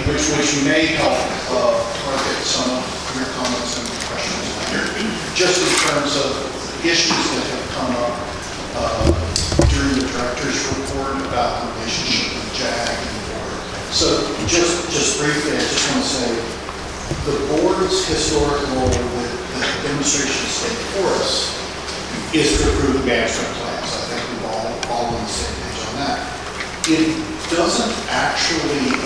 which may help target some of your comments and questions later, just in terms of issues that have come up during the director's report about the relationship with JAG and the board. So just briefly, I just want to say the board's historic role with the demonstration of state forests is to approve the management plans. I think we've all on the same page on that. It doesn't actually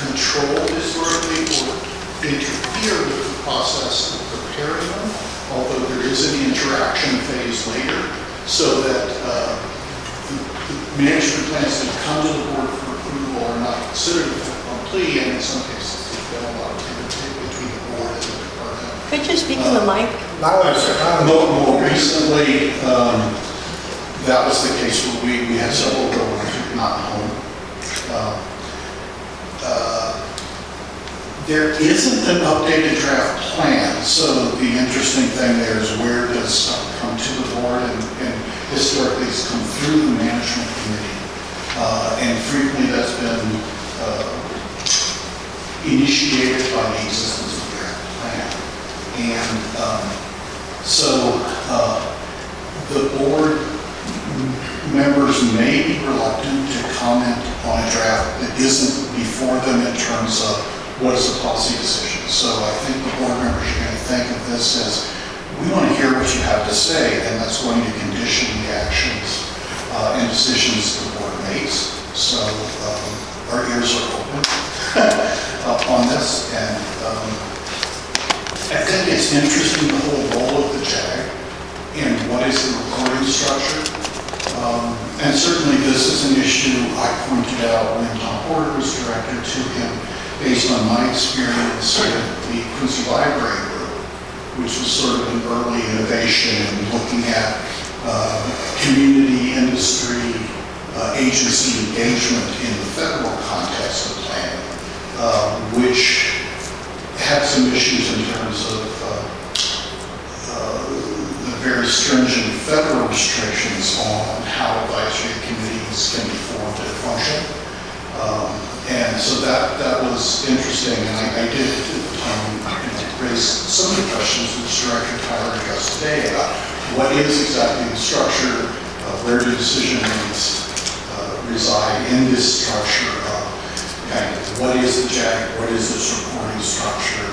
control historically or interfere with the process of preparing them, although there is an interaction phase later, so that the management plans that come to the board for approval are not considered complete, and in some cases there's been a lot of activity between the board and the department. Could you speak in the mic? More recently, that was the case where we had several buildings not home. There isn't an updated draft plan, so the interesting thing there is where does stuff come to the board, and historically it's come through the management committee, and frequently that's been initiated by the existence of the draft plan. And so the board members may be reluctant to comment on a draft that isn't before them in terms of what is a policy decision. So I think the board members are going to think of this as, we want to hear what you have to say, and that's going to condition the actions and decisions the board makes. So our ears are open on this, and I think it's interesting the whole role of the JAG and what is the reporting structure. And certainly this is an issue I pointed out when Tom Porter was director to him, based on my experience with the Quincy Library Group, which was sort of an early innovation in looking at community, industry, agency engagement in the federal context of planning, which had some issues in terms of the very stringent federal restrictions on how advisory committees can be formed and function. And so that was interesting, and I did at the time raise some of the questions which Director Tyler addressed today about what is exactly the structure, where do decision makers reside in this structure, and what is the JAG, what is this reporting structure,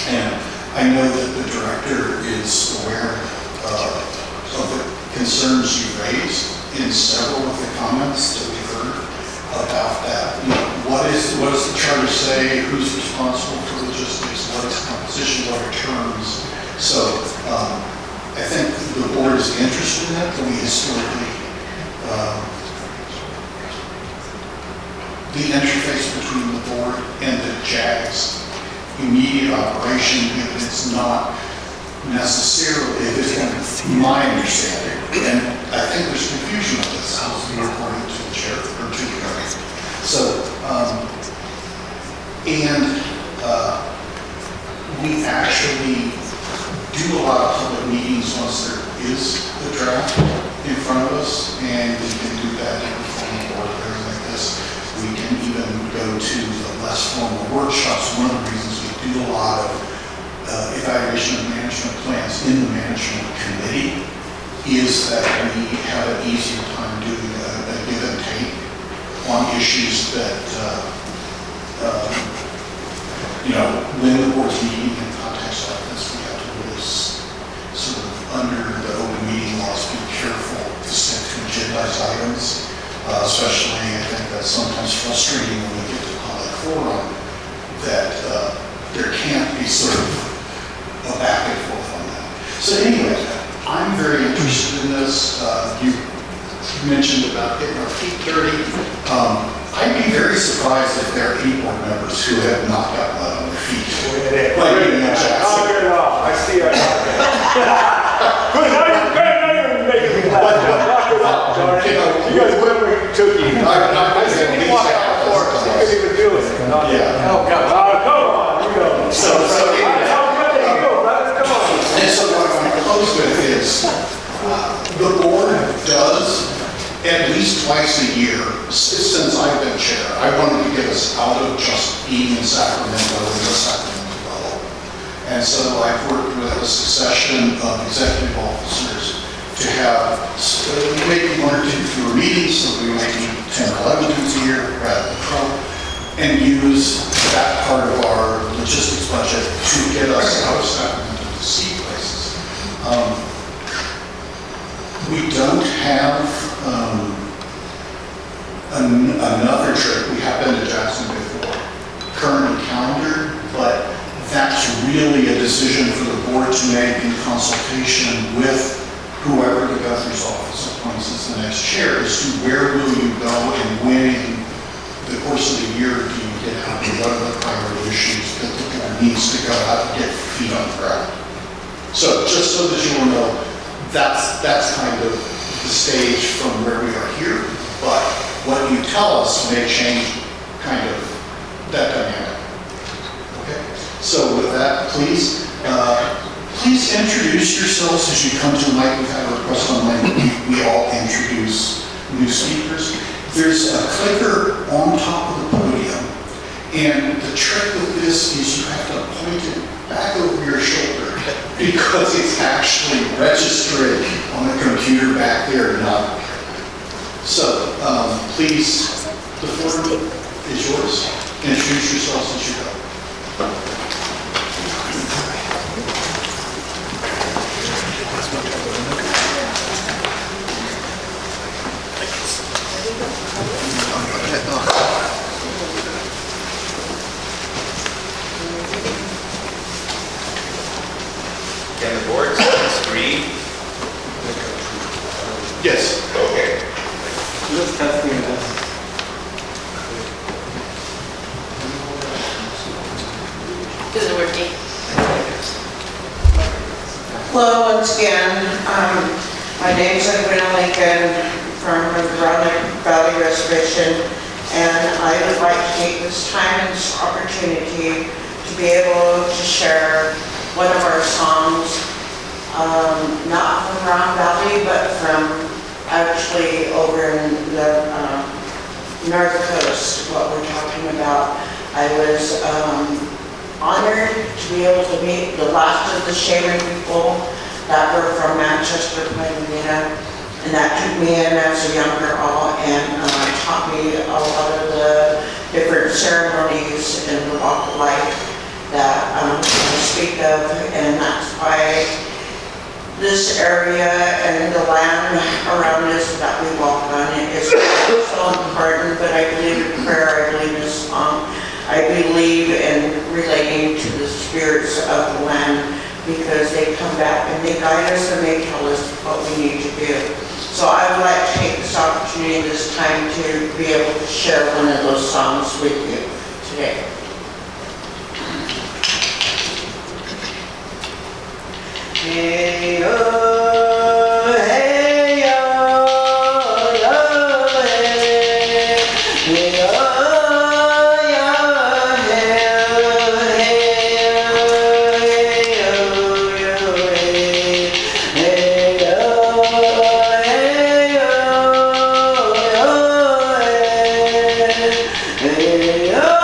and I know that the director is aware of the concerns you raised in several of the comments that we've heard about that. You know, what does the charter say? Who's responsible for logistics? What is composition? What are terms? So I think the board is interested in that, but we historically, the interface between the board and the JAG's immediate operation, if it's not necessarily, it isn't my understanding, and I think there's confusion of this, according to the chair, or to the director. So, we actually do a lot of public meetings once there is the draft in front of us, and we can do that in a formal board hearing like this. We can even go to the less formal workshops. One of the reasons we do a lot of evaluation of management plans in the management committee is that we have an easier time doing a give and take on issues that, when the board's meeting in context like this, we have to really sort of, under the open meeting laws, be careful to stick to agendized items, especially I think that's sometimes frustrating when we get to public forum, that there can't be sort of a back and forth on that. So anyway, I'm very interested in this. You mentioned about getting our feet dirty. I'd be very surprised if there are any board members who have not gotten mud on their feet. I see it. Good, now you're making me laugh. You guys went where he took you. I didn't even walk out the door. You couldn't even do it. Yeah. Oh, come on. You go. So anyway. Come on. And so what I'm going to close with is the board does at least twice a year, since I've been chair. I won being in Sacramento and the Sacramento level. And so I've worked with a succession of executive officers to have maybe 1 or 2 fewer meetings, so we might do 10 or 11 times a year rather than 12, and use that part of our logistics budget to get us out of Sacramento to see places. We don't have another trip. We have been to Jackson before, currently calendared, but that's really a decision for the board to make in consultation with whoever the governor's office appoints as the next chair, as to where will you go and when in the course of the year do you get out, and what are the priority issues that the board needs to go out and get feet on the ground. So just so that you will know, that's kind of the stage from where we are here, but what you tell us may change kind of that dynamic. Okay, so with that, please introduce yourselves as you come to the mic. We've had a request online that we all introduce new speakers. There's a clicker on top of the podium, and the trick with this is you have to point it back over your shoulder because it's actually registered on the computer back there, not. So please, the floor is yours. Introduce yourselves as you go. Can the board see the screen? Yes. Okay. Just testing this. Is it working? Hello, once again. My name is Edwina Lincoln from the Roanoke Valley Reservation, and I would like to take this time and this opportunity to be able to share one of our songs, not from Roanoke Valley, but from actually over in the North Coast, what we're talking about. I was honored to be able to meet the last of the Shaman people that were from Manchester, Pennsylvania, and that took me in as a young girl and taught me a lot of the different ceremonies in the walk of life that I speak of, and that's why this area and the land around us that we walk on is so important. But I believe in prayer, I believe in song, I believe in relating to the spirits of the land, because they come back and they guide us and they tell us what we need to do. So I would like to take this opportunity, this time, to be able to share one of those songs with you today. Hey, oh, hey, oh, oh, hey, hey, oh, yeah, hey, oh, hey, oh, hey, oh, hey, hey, oh, hey, oh, hey, oh,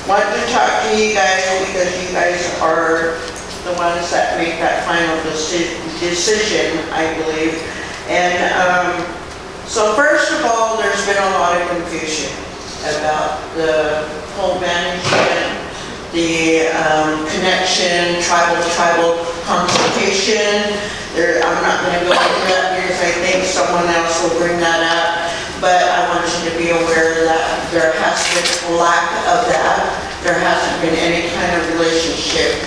want to talk to you guys because you guys are the ones that make that final decision, I believe. And so first of all, there's been a lot of confusion about the whole management, the connection, tribal consultation. I'm not going to go into that because I think someone else will bring that up. But I want you to be aware that there has been a lack of that. There hasn't been any kind of relationship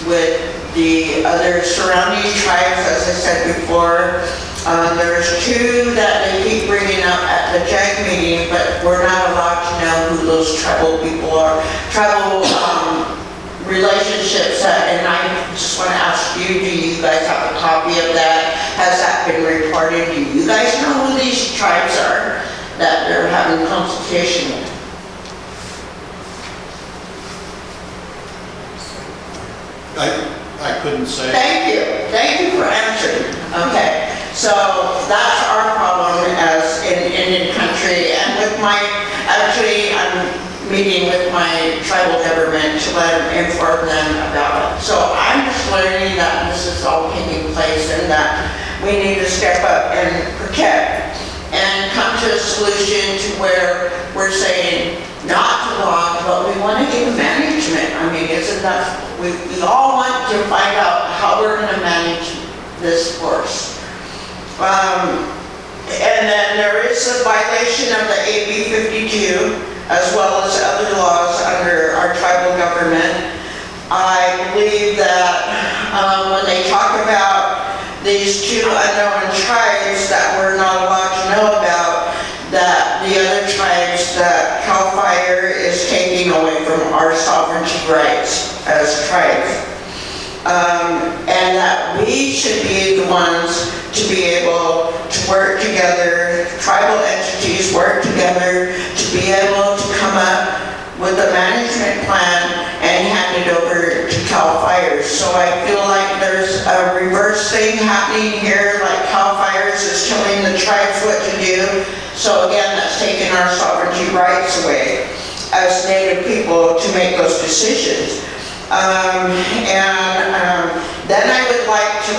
with the other surrounding tribes, as I said before. There's two that they keep bringing up at the JAG meeting, but we're not allowed to know who those tribal people are. Tribal relationships, and I just want to ask you, do you guys have a copy of that? Has that been reported? Do you guys know who these tribes are that they're having consultation with? I couldn't say. Thank you for answering. Okay, so that's our problem as in Indian country, and with my, actually, I'm meeting with my tribal government to let them inform them about it. So I'm just learning that this is all taking place and that we need to step up and protect and come to a solution to where we're saying not to log, but we want to give management. I mean, isn't that, we all want to find out how we're going to manage this forest. And then there is a violation of the AB 52, as well as other laws under our tribal government. I believe that when they talk about these two unknown tribes that we're not allowed to know about, that the other tribes that CAL FIRE is taking away from our sovereignty rights as tribes. And that we should be the ones to be able to work together, tribal entities work together to be able to come up with a management plan and hand it over to CAL FIRE. So I feel like there's a reverse thing happening here, like CAL FIRE is telling the tribes what to do. So again, that's taking our sovereignty rights away as Native people to make those decisions. Then I would like to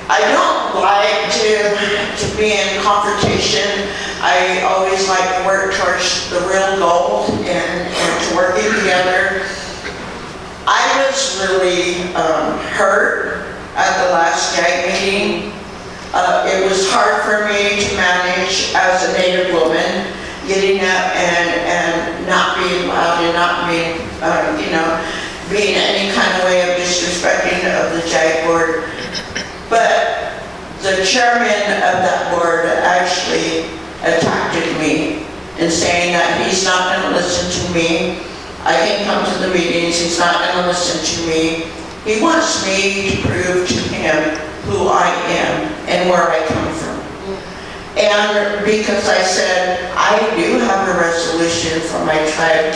I don't like to be in confrontation. I always like to work towards the real goal and to working together. I was really hurt at the last JAG meeting. It was hard for me to manage as a Native woman, getting up and not being loud and not being, being any kind of way of disrespecting of the JAG board. But the chairman of that board actually attacked me and saying that he's not going to listen to me. I can come to the meetings, he's not going to listen to me. He wants me to prove to him who I am and where I come from. And because I said, I do have a resolution for my tribe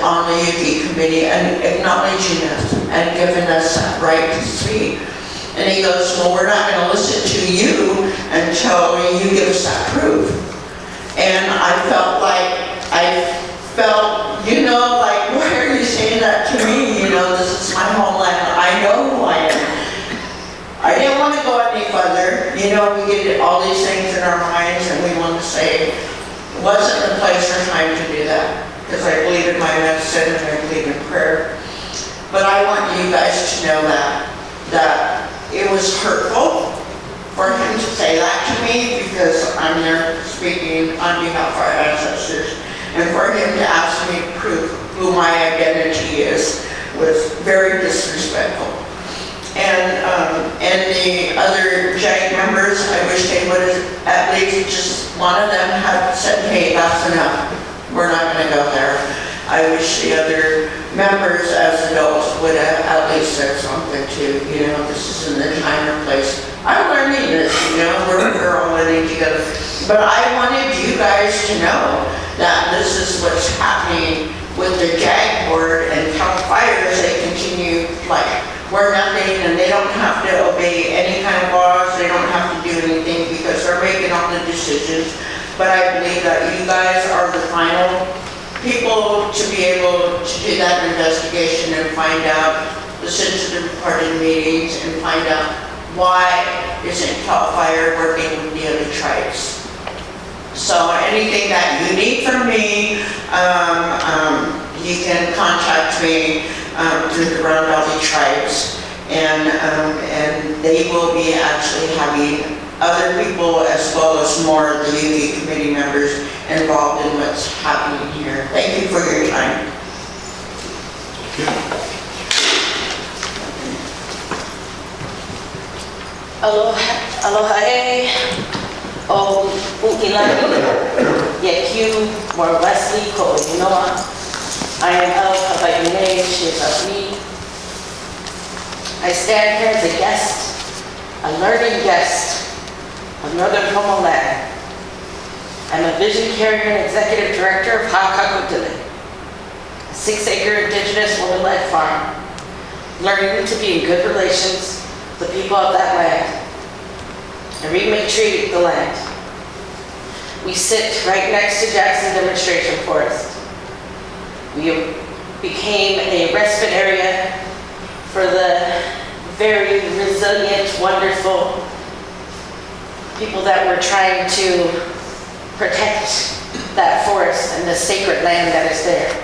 on the UV committee and acknowledging us and giving us that right to speak. And he goes, well, we're not going to listen to you until you give us that proof. And I felt, like, why are you saying that to me? This is my homeland. I know who I am. I didn't want to go any further. We get all these things in our minds and we want to say, it wasn't the place or time to do that. Because I believe in my medicine and I believe in prayer. But I want you guys to know that it was hurtful for him to say that to me because I'm there speaking on behalf of our ancestors. And for him to ask me to prove who my identity is was very disrespectful. And the other JAG members, I wish they would have, at least just one of them had said, hey, that's enough. We're not going to go there. I wish the other members as adults would have at least said something too. This isn't the time or place. I'm learning this, we're all learning together. But I wanted you guys to know that this is what's happening with the JAG board and CAL FIRE as they continue like we're nothing and they don't have to obey any kind of laws, they don't have to do anything because they're making all the decisions. But I believe that you guys are the final people to be able to do that investigation and find out the sensitive part of the meetings and find out why isn't CAL FIRE working with the other tribes. So anything that you need from me, you can contact me through the Round Valley Tribes, and they will be actually having other people as well as more of the UV committee members involved in what's happening here. Thank you for your time. Aloha e, o U'ilani, Yekiu, Mor Wesley, Ko Inoa. I am of Hawaii, she is of me. I stand here as a guest, a learning guest of Northern Pomo land. I'm a vision carrier and executive director of Hakakotile, a 6-acre indigenous woman-led farm, learning to be in good relations with the people of that land and remake the land. We sit right next to Jackson Demonstration Forest. We became a respite area for the very resilient, wonderful people that were trying to protect that forest and the sacred land that is there.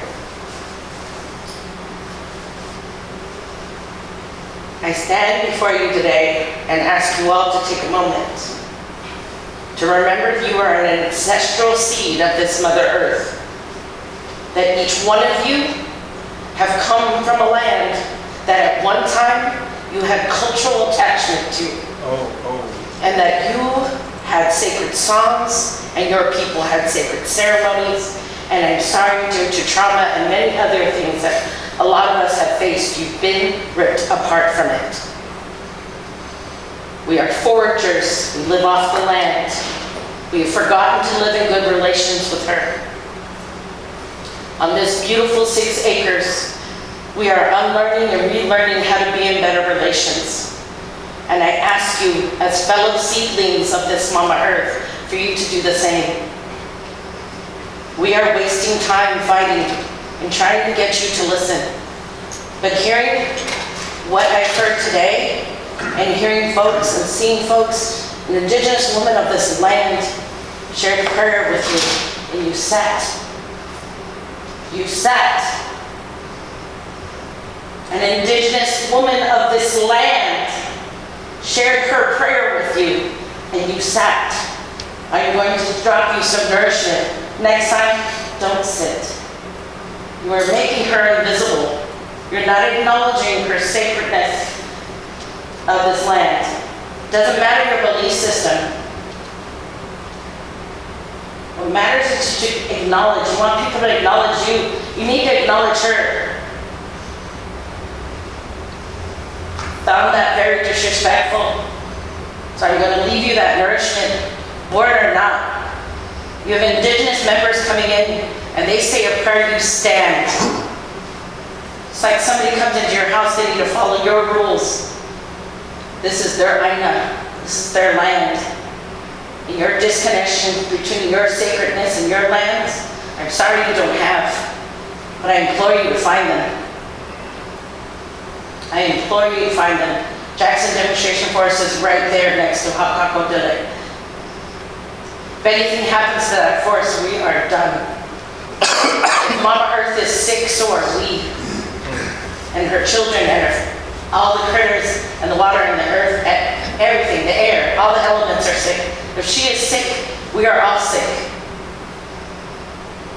I stand before you today and ask you all to take a moment to remember you are an ancestral seed of this Mother Earth, that each one of you have come from a land that at one time you had cultural attachment to, and that you had sacred songs and your people had sacred ceremonies, and I'm sorry due to trauma and many other things that a lot of us have faced, you've been ripped apart from it. We are foragers, we live off the land. We have forgotten to live in good relations with her. On this beautiful 6 acres, we are unlearning and relearning how to be in better relations. And I ask you, as fellow seedlings of this Mama Earth, for you to do the same. We are wasting time fighting and trying to get you to listen. But hearing what I've heard today, and hearing folks and seeing folks, an indigenous woman of this land shared a prayer with you, and you sat. You sat. An indigenous woman of this land shared her prayer with you, and you sat. I'm going to drop you some nourishment. Next time, don't sit. You are making her invisible. You're not acknowledging her sacredness of this land. Doesn't matter your belief system. What matters is to acknowledge. You want people to acknowledge you. You need to acknowledge her. Found that very disrespectful. So I'm going to leave you that nourishment, word or not. You have indigenous members coming in and they say a prayer, you stand. It's like somebody comes into your house, they need to follow your rules. This is their aina, this is their land. And your disconnection between your sacredness and your lands, I'm sorry you don't have, but I implore you to find them. I implore you to find them. Jackson Demonstration Forest is right there next to Hakakotile. If anything happens to that forest, we are done. If Mama Earth is sick, so are we. And her children and all the critters and the water and the earth, everything, the air, all the elements are sick. If she is sick, we are all sick.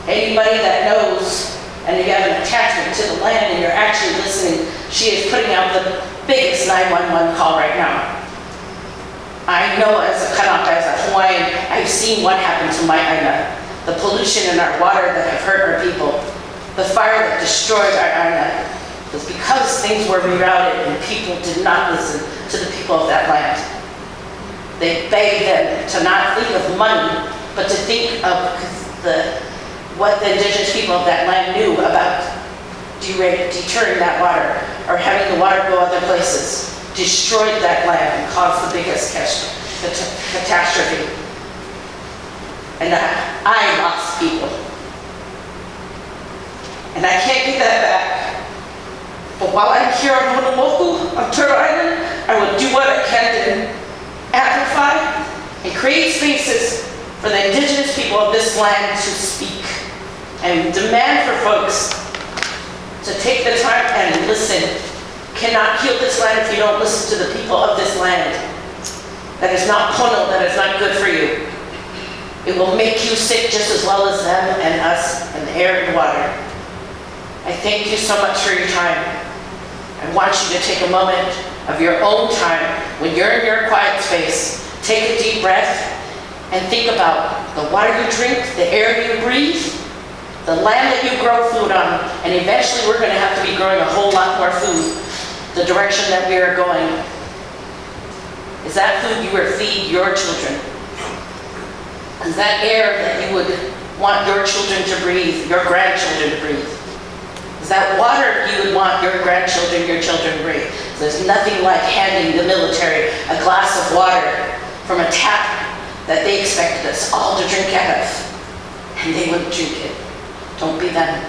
Anybody that knows and you have an attachment to the land and you're actually listening, she is putting out the biggest 911 call right now. I know as a Kanaka, as a Hawaiian, I've seen what happened to my aina. The pollution in our water that have hurt our people. The fire that destroyed our aina. Was because things were rerouted and people did not listen to the people of that land. They begged them to not think of money, but to think of what the indigenous people of that land knew about deterring that water or having the water go other places. Destroyed that land and caused the biggest catastrophe. And I lost people. And I can't get that back. But while I'm here on Honolulu, on Turtle Island, I will do what I can to amplify and create spaces for the indigenous people of this land to speak and demand for folks to take the time and listen. Cannot heal this land if you don't listen to the people of this land. That is not pono, that is not good for you. It will make you sick just as well as them and us and the air and water. I thank you so much for your time. I want you to take a moment of your own time when you're in your quiet space, take a deep breath and think about the water you drink, the air you breathe, the land that you grow food on, and eventually we're going to have to be growing a whole lot more food the direction that we are going. Is that food you would feed your children? Is that air that you would want your children to breathe, your grandchildren to breathe? Is that water you would want your grandchildren, your children to breathe? There's nothing like handing the military a glass of water from a tap that they expected us all to drink out of, and they wouldn't drink it. Don't be them.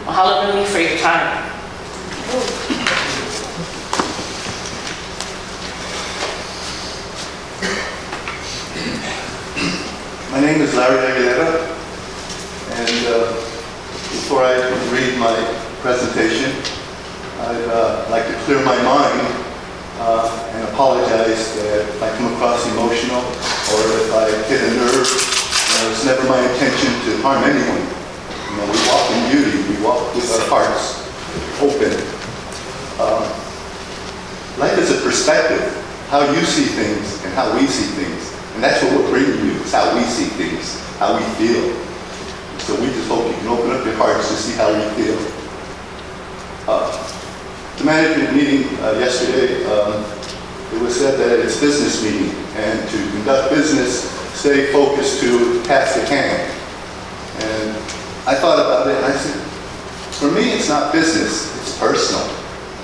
Well, hallelujah for your time. My name is Larry Aguilera, and before I read my presentation, I'd like to clear my mind and apologize that if I come across emotional or if I hit a nerve. It's never my intention to harm anyone. You know, we walk in beauty, we walk with our hearts open. Life is a perspective, how you see things and how we see things. And that's what we're bringing you, is how we see things, how we feel. So we just hope you can open up your hearts to see how we feel. The management meeting yesterday, it was said that it's business meeting, and to conduct business, stay focused to task at hand. And I thought about it and I said, for me it's not business, it's personal.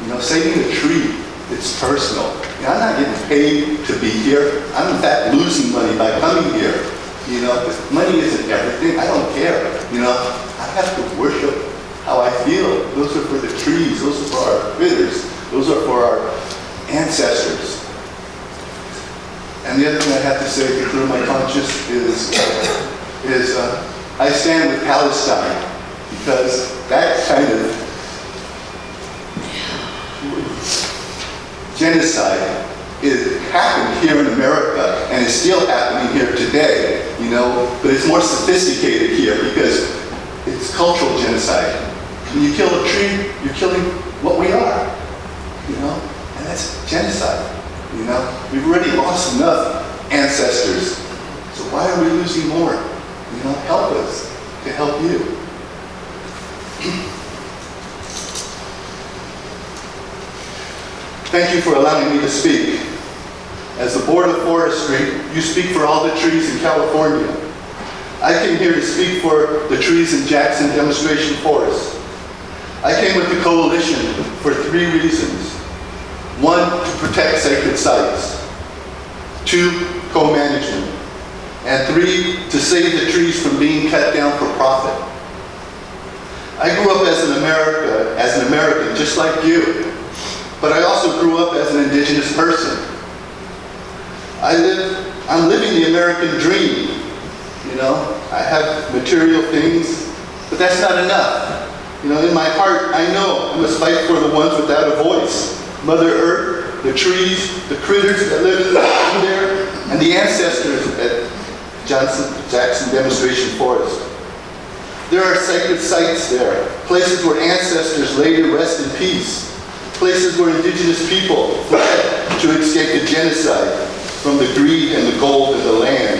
You know, saving a tree, it's personal. You know, I'm not getting paid to be here. I'm in fact losing money by coming here. You know, if money isn't everything, I don't care. You know, I have to worship how I feel. Those are for the trees, those are for our critters, those are for our ancestors. And the other thing I have to say to clear my conscience is I stand with Palestine, because that kind of genocide happened here in America and is still happening here today, you know, but it's more sophisticated here because it's cultural genocide. When you kill a tree, you're killing what we are, you know, and that's genocide. You know, we've already lost enough ancestors, so why are we losing more? You know, help us to help you. Thank you for allowing me to speak. As the Board of Forestry, you speak for all the trees in California. I came here to speak for the trees in Jackson Demonstration Forest. I came with the coalition for 3 reasons. 1, to protect sacred sites. 2, co-management. And 3, to save the trees from being cut down for profit. I grew up as an American, just like you. But I also grew up as an indigenous person. I'm living the American dream. You know, I have material things, but that's not enough. You know, in my heart, I know I must fight for the ones without a voice. Mother Earth, the trees, the critters that live in there, and the ancestors at Jackson Demonstration Forest. There are sacred sites there, places where ancestors lay to rest in peace, places where indigenous people fled to escape the genocide from the greed and the gold of the land.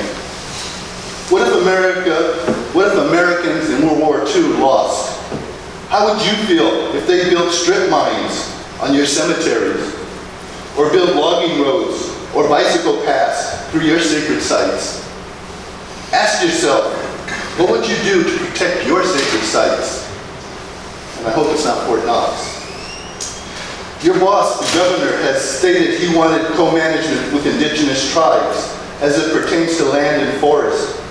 What if Americans in World War II lost? How would you feel if they built strip mines on your cemeteries, or build logging roads, or bicycle paths through your sacred sites? Ask yourself, what would you do to protect your sacred sites? And I hope it's not Fort Knox. Your boss, the governor, has stated he wanted co-management with indigenous tribes as it pertains to land and forest.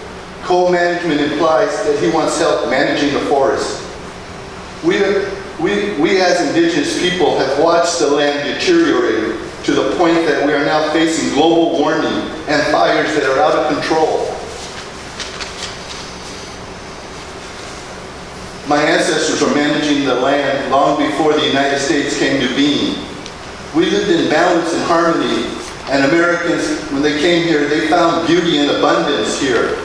Co-management implies that he wants help managing the forest. We as indigenous people have watched the land deteriorate to the point that we are now facing global warming and fires that are out of control. My ancestors were managing the land long before the United States came to being. We lived in balance and harmony, and Americans, when they came here, they found beauty and abundance here.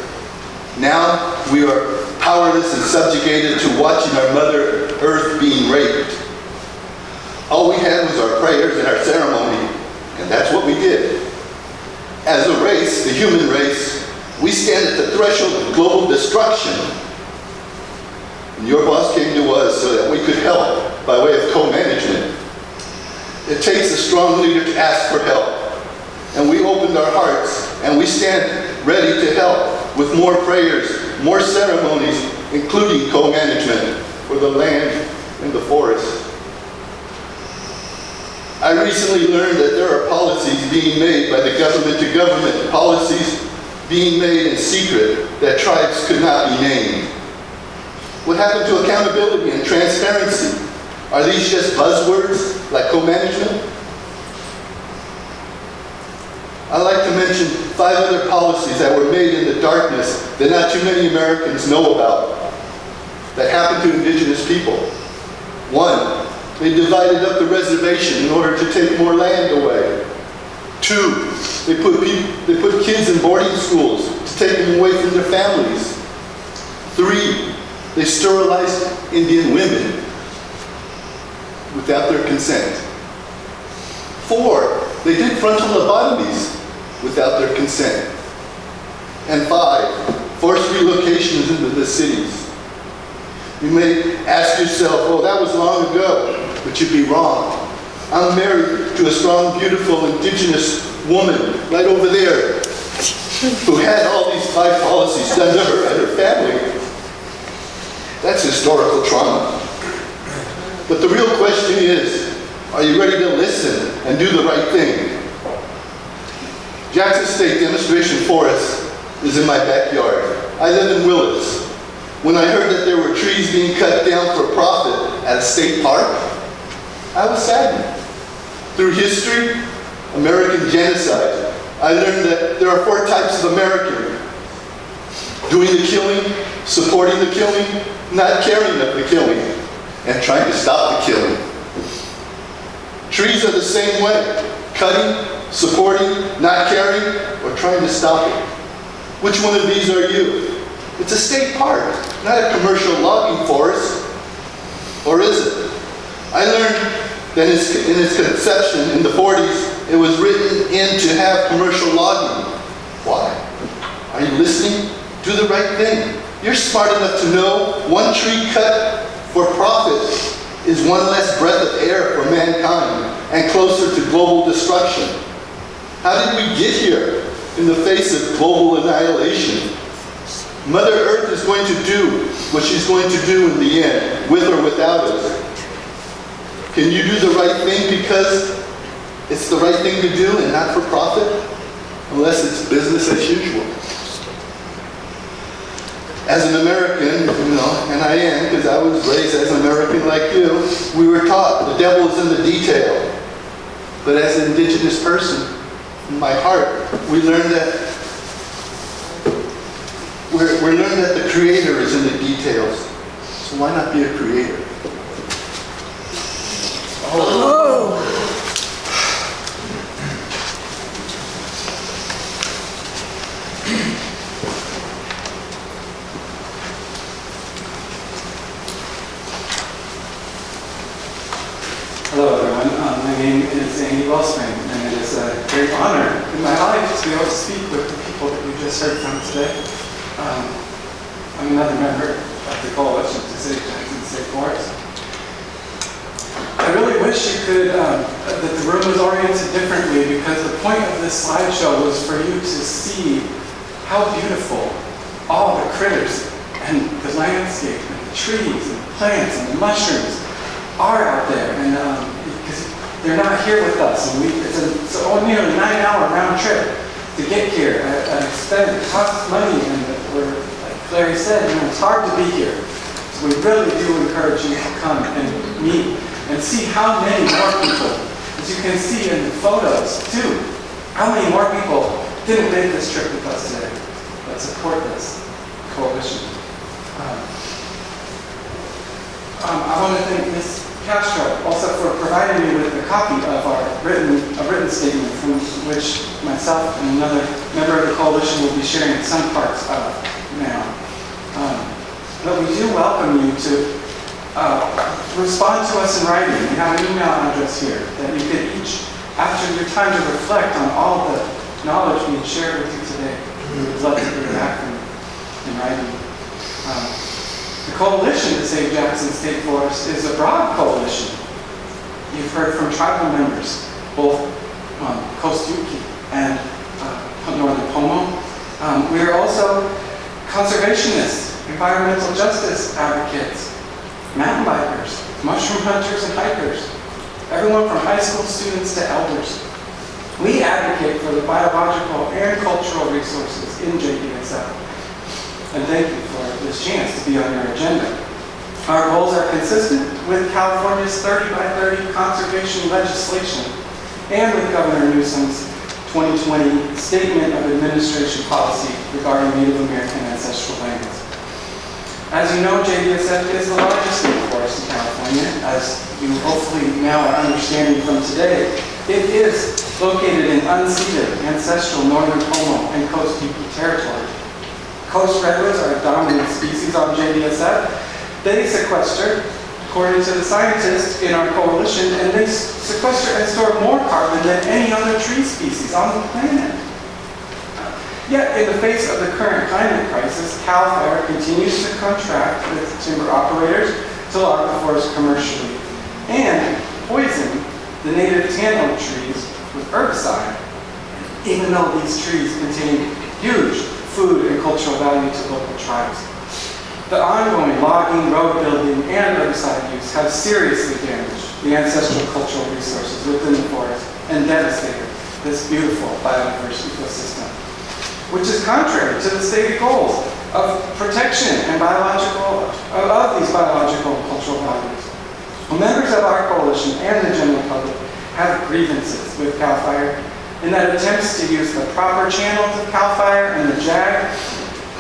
Now we are powerless and subjugated to watching our Mother Earth being raped. All we had was our prayers and our ceremony, And that's what we did. As a race, the human race, we stand at the threshold of global destruction. And your boss came to us so that we could help by way of co-management. It takes a strong leader to ask for help. And we opened our hearts, and we stand ready to help with more prayers, more ceremonies, including co-management for the land and the forest. I recently learned that there are policies being made by the government to government, policies being made in secret that tribes could not be named. What happened to accountability and transparency? Are these just buzzwords like co-management? I'd like to mention 5 other policies that were made in the darkness that not too many Americans know about that happened to indigenous people. 1, they divided up the reservation in order to take more land away. 2, they put kids in boarding schools to take them away from their families. 3, they sterilized Indian women without their consent. 4, they did frontal lobotomies without their consent. And 5, forced relocations into the cities. You may ask yourself, oh, that was long ago, but you'd be wrong. I'm married to a strong, beautiful, indigenous woman right over there who had all these 5 policies done to her and her family. That's historical trauma. But the real question is, are you ready to listen and do the right thing? Jackson State Demonstration Forest is in my backyard. I live in Willis. When I heard that there were trees being cut down for profit at a state park, I was saddened. Through history, American genocide, I learned that there are 4 types of American: doing the killing, supporting the killing, not caring of the killing, and trying to stop the killing. Trees are the same way: cutting, supporting, not caring, or trying to stop it. Which one of these are you? It's a state park, not a commercial logging forest. Or is it? I learned that in its conception in the 40s, it was written in to have commercial logging. Why? Are you listening? Do the right thing. You're smart enough to know 1 tree cut for profit is 1 less breath of air for mankind and closer to global destruction. How did we get here in the face of global annihilation? Mother Earth is going to do what she's going to do in the end, with or without us. Can you do the right thing because it's the right thing to do and not for profit? Unless it's business as usual. As an American, and I am, because I was raised as an American like you, we were taught the devil is in the detail. But as an indigenous person, in my heart, we learned that we're learning that the creator is in the details. So why not be a creator? Hello everyone, my name is Andy Wellspring, and it is a great honor in my life to be able to speak with the people that we just heard from today. I'm another member of the Coalition to Save Jackson State Forest. I really wish you could, that the room was oriented differently, because the point of this slideshow was for you to see how beautiful all the critters and the landscape and the trees and the plants and the mushrooms are out there, and because they're not here with us, and it's a nearly 9-hour round trip to get here. It costs money, and like Larry said, it's hard to be here. So we really do encourage you to come and meet and see how many more people, as you can see in the photos too, how many more people didn't make this trip with us today that support this coalition. I want to thank Ms. Castro also for providing me with a copy of our written statement, from which myself and another member of the coalition will be sharing some parts of now. But we do welcome you to respond to us in writing. We have an email address here that you could each after your time to reflect on all the knowledge being shared with you today, we would love to hear back from you in writing. The coalition to save Jackson State Forest is a broad coalition. You've heard from tribal members, both Coast Yuki and Northern Pomo. We are also conservationists, environmental justice advocates, mountain bikers, mushroom hunters and hikers, everyone from high school students to elders. We advocate for the biological and cultural resources in JDSF. And thank you for this chance to be on your agenda. Our goals are consistent with California's 30 by 30 conservation legislation and with Governor Newsom's 2020 Statement of Administration Policy regarding Native American ancestral lands. As you know, JDSF is the largest state forest in California. As you hopefully now are understanding from today, it is located in unceded ancestral Northern Pomo and Coast Yuki territory. Coast redwoods are a dominant species on JDSF. They sequester, according to the scientists in our coalition, and they sequester and store more carbon than any other tree species on the planet. Yet, in the face of the current climate crisis, CAL FIRE continues to contract with timber operators to log the forest commercially and poison the native tan oak trees with herbicide, even though these trees contain huge food and cultural value to local tribes. The ongoing logging, road building, and herbicide use have seriously damaged the ancestral cultural resources within the forest and devastated this beautiful biodiverse ecosystem, which is contrary to the stated goals of protection and of these biological and cultural values. Members of our coalition and the general public have grievances with CAL FIRE in that attempts to use the proper channels of CAL FIRE and the JAG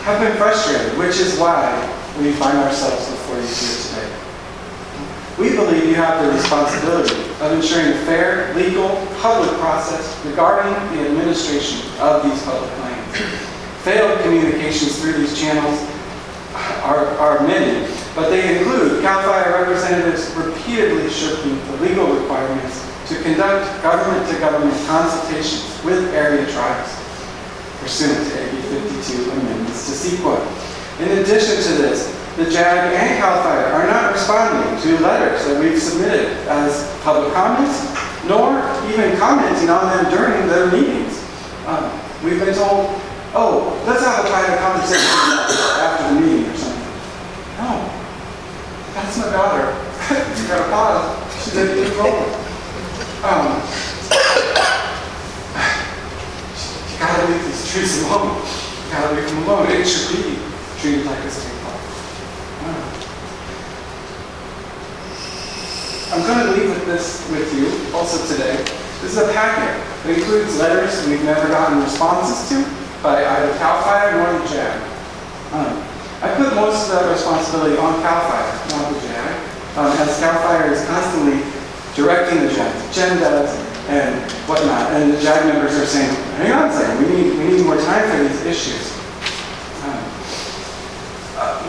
have been frustrated, which is why we find ourselves before you here today. We believe you have the responsibility of ensuring a fair, legal, public process regarding the administration of these public lands. Failed communications through these channels are many, but they include CAL FIRE representatives repeatedly shirking the legal requirements to conduct government-to-government consultations with area tribes pursuant to AB 52 amendments to CEQA. In addition to this, the JAG and CAL FIRE are not responding to letters that we've submitted as public comments, nor even commenting on them during their meetings. We've been told, oh, let's have a private conversation after the meeting or something. No, that's my daughter. You gotta pause. She's in control. You gotta leave these trees alone. You gotta leave them alone. It should be treated like a state park. I'm going to leave with you also today. This is a packet that includes letters we've never gotten responses to by either CAL FIRE nor the JAG. I put most of that responsibility on CAL FIRE, not the JAG, as CAL FIRE is constantly directing the JAG agendas and whatnot, and the JAG members are saying, hang on a second, we need more time for these issues.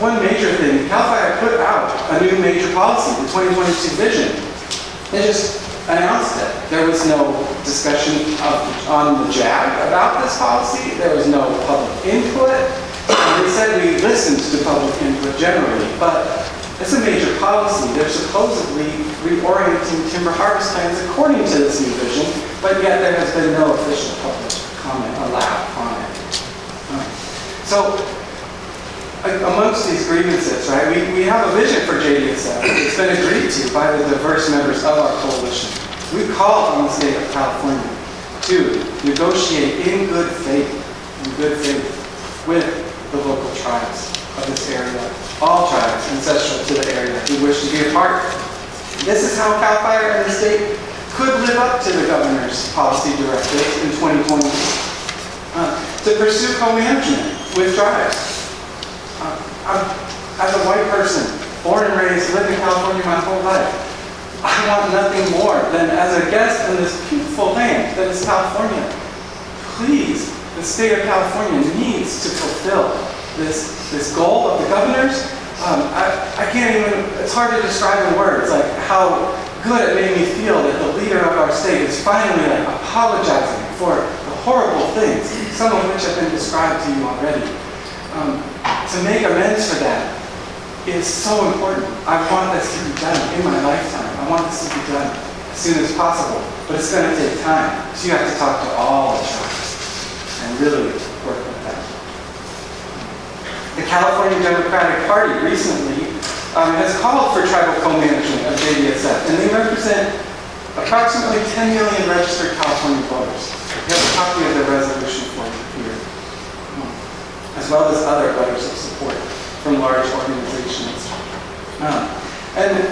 One major thing, CAL FIRE put out a new major policy, the 2022 vision. They just announced it. There was no discussion on the JAG about this policy. There was no public input. They said we listened to public input generally, but it's a major policy. They're supposedly reorienting timber harvest plans according to this new vision, but yet there has been no official public comment allowed on it. So, amongst these grievances, right, we have a vision for JDSF. It's been agreed to by the diverse members of our coalition. We called on the state of California to negotiate in good faith with the local tribes of this area, all tribes ancestral to the area who wish to be a part. This is how CAL FIRE and the state could live up to the governor's policy directives in 2020 to pursue co-management with tribes. As a white person, born and raised, lived in California my whole life, I want nothing more than as a guest in this beautiful land that is California. Please, the state of California needs to fulfill this goal of the governor's. I can't even, it's hard to describe in words, like how good it made me feel that the leader of our state is finally like apologizing for the horrible things, some of which have been described to you already. To make amends for that is so important. I want this to be done in my lifetime. I want this to be done as soon as possible, but it's going to take time. So you have to talk to all the tribes and really work with them. The California Democratic Party recently has called for tribal co-management of JDSF, and they represent approximately 10 million registered California voters. We have a copy of their resolution for you here, as well as other letters of support from large organizations. And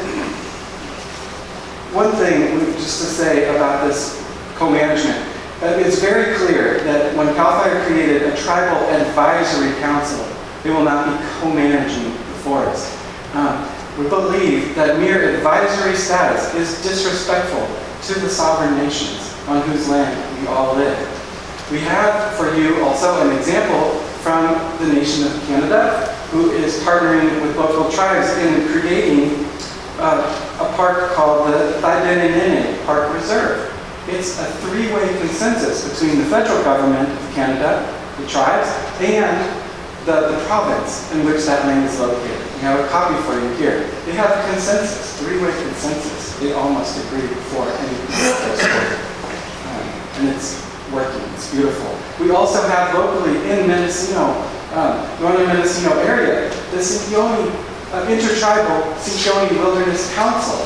one thing, just to say about this co-management, it's very clear that when CAL FIRE created a tribal advisory council, they will not be co-managing the forest. We believe that mere advisory status is disrespectful to the sovereign nations on whose land we all live. We have for you also an example from the nation of Canada, who is partnering with local tribes in creating a park called the Taidenenene Park Reserve. It's a three-way consensus between the federal government of Canada, the tribes, and the province in which that land is located. We have a copy for you here. They have a consensus, three-way consensus. They all must agree before anything goes forward. And it's working, it's beautiful. We also have locally in Mendocino, northern Mendocino area, the Sinkyone, Intertribal Sinkyone Wilderness Council,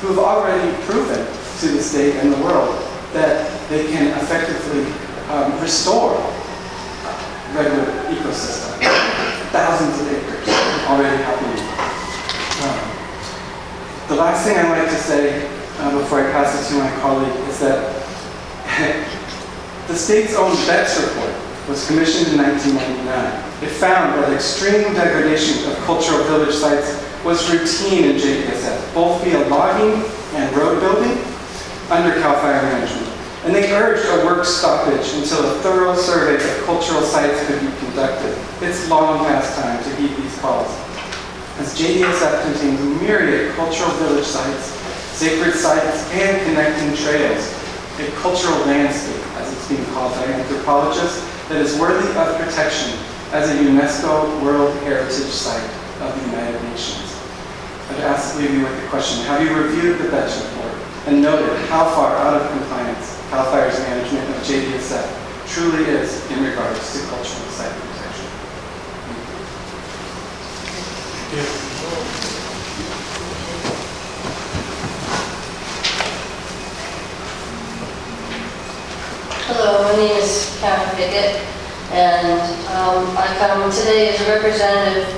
who have already proven to the state and the world that they can effectively restore redwood ecosystem. Thousands of acres already happening. The last thing I'd like to say before I pass it to my colleague is that the state's own BETS report was commissioned in 1999. It found that extreme degradation of cultural village sites was routine in JDSF, both via logging and road building under CAL FIRE management. And they urged a work stoppage until a thorough survey of cultural sites could be conducted. It's long past time to heed these calls, as JDSF contains myriad cultural village sites, sacred sites, and connecting trails, a cultural landscape, as it's being called by anthropologists, that is worthy of protection as a UNESCO World Heritage Site of the United Nations. I'd leave you with the question, have you reviewed the BETS report and noted how far out of compliance CAL FIRE's management of JDSF truly is in regards to cultural site protection? Hello, my name is Karen Pickett, and I come today as a representative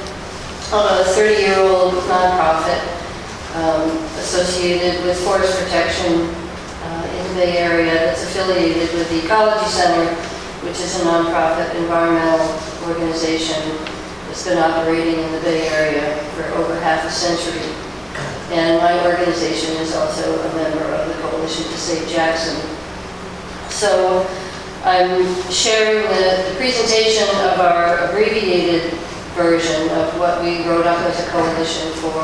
of a 30-year-old nonprofit associated with forest protection in the Bay Area that's affiliated with the Ecology Center, which is a nonprofit environmental organization that's been operating in the Bay Area for over half a century. And my organization is also a member of the Coalition to Save Jackson. So I'm sharing the presentation of our abbreviated version of what we wrote up as a coalition for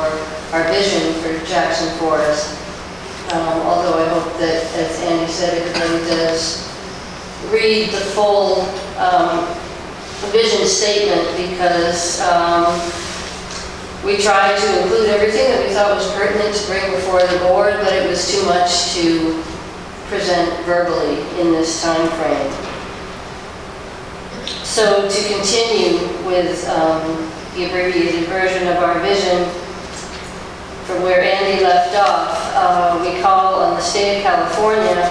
our vision for Jackson Forest. Although I hope that, as Andy said, everybody does read the full vision statement, because we tried to include everything that we thought was pertinent to bring before the board, but it was too much to present verbally in this time frame. So to continue with the abbreviated version of our vision, from where Andy left off, we call on the state of California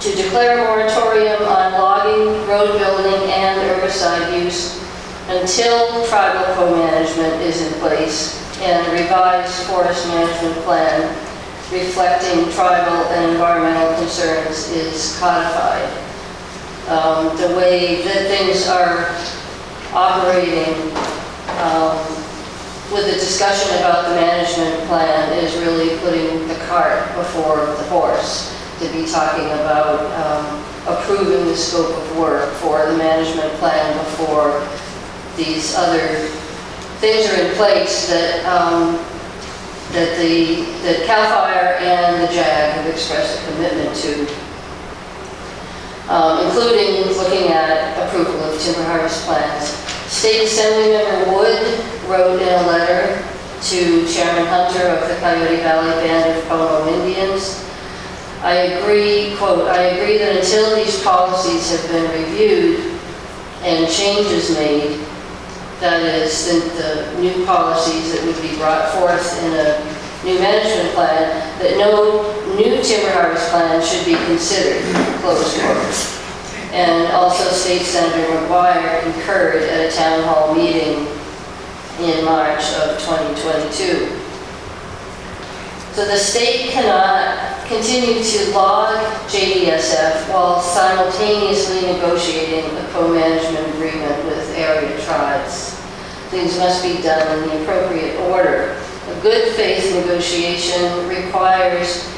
to declare a moratorium on logging, road building, and herbicide use until tribal co-management is in place and a revised forest management plan reflecting tribal and environmental concerns is codified. The way that things are operating with the discussion about the management plan is really putting the cart before the horse, to be talking about approving the scope of work for the management plan before these other things are in place that that CAL FIRE and the JAG have expressed a commitment to, including looking at approval of timber harvest plans. State Assemblymember Wood wrote in a letter to Chairman Hunter of the Coyote Valley Band of Pomo Indians, I agree, quote, I agree that until these policies have been reviewed and changes made, that is, the new policies that would be brought forth in a new management plan, that no new timber harvest plan should be considered, close quote. And also State Senator McGuire concurred at a town hall meeting in March of 2022. So the state cannot continue to log JDSF while simultaneously negotiating a co-management agreement with area tribes. Things must be done in the appropriate order. A good faith negotiation requires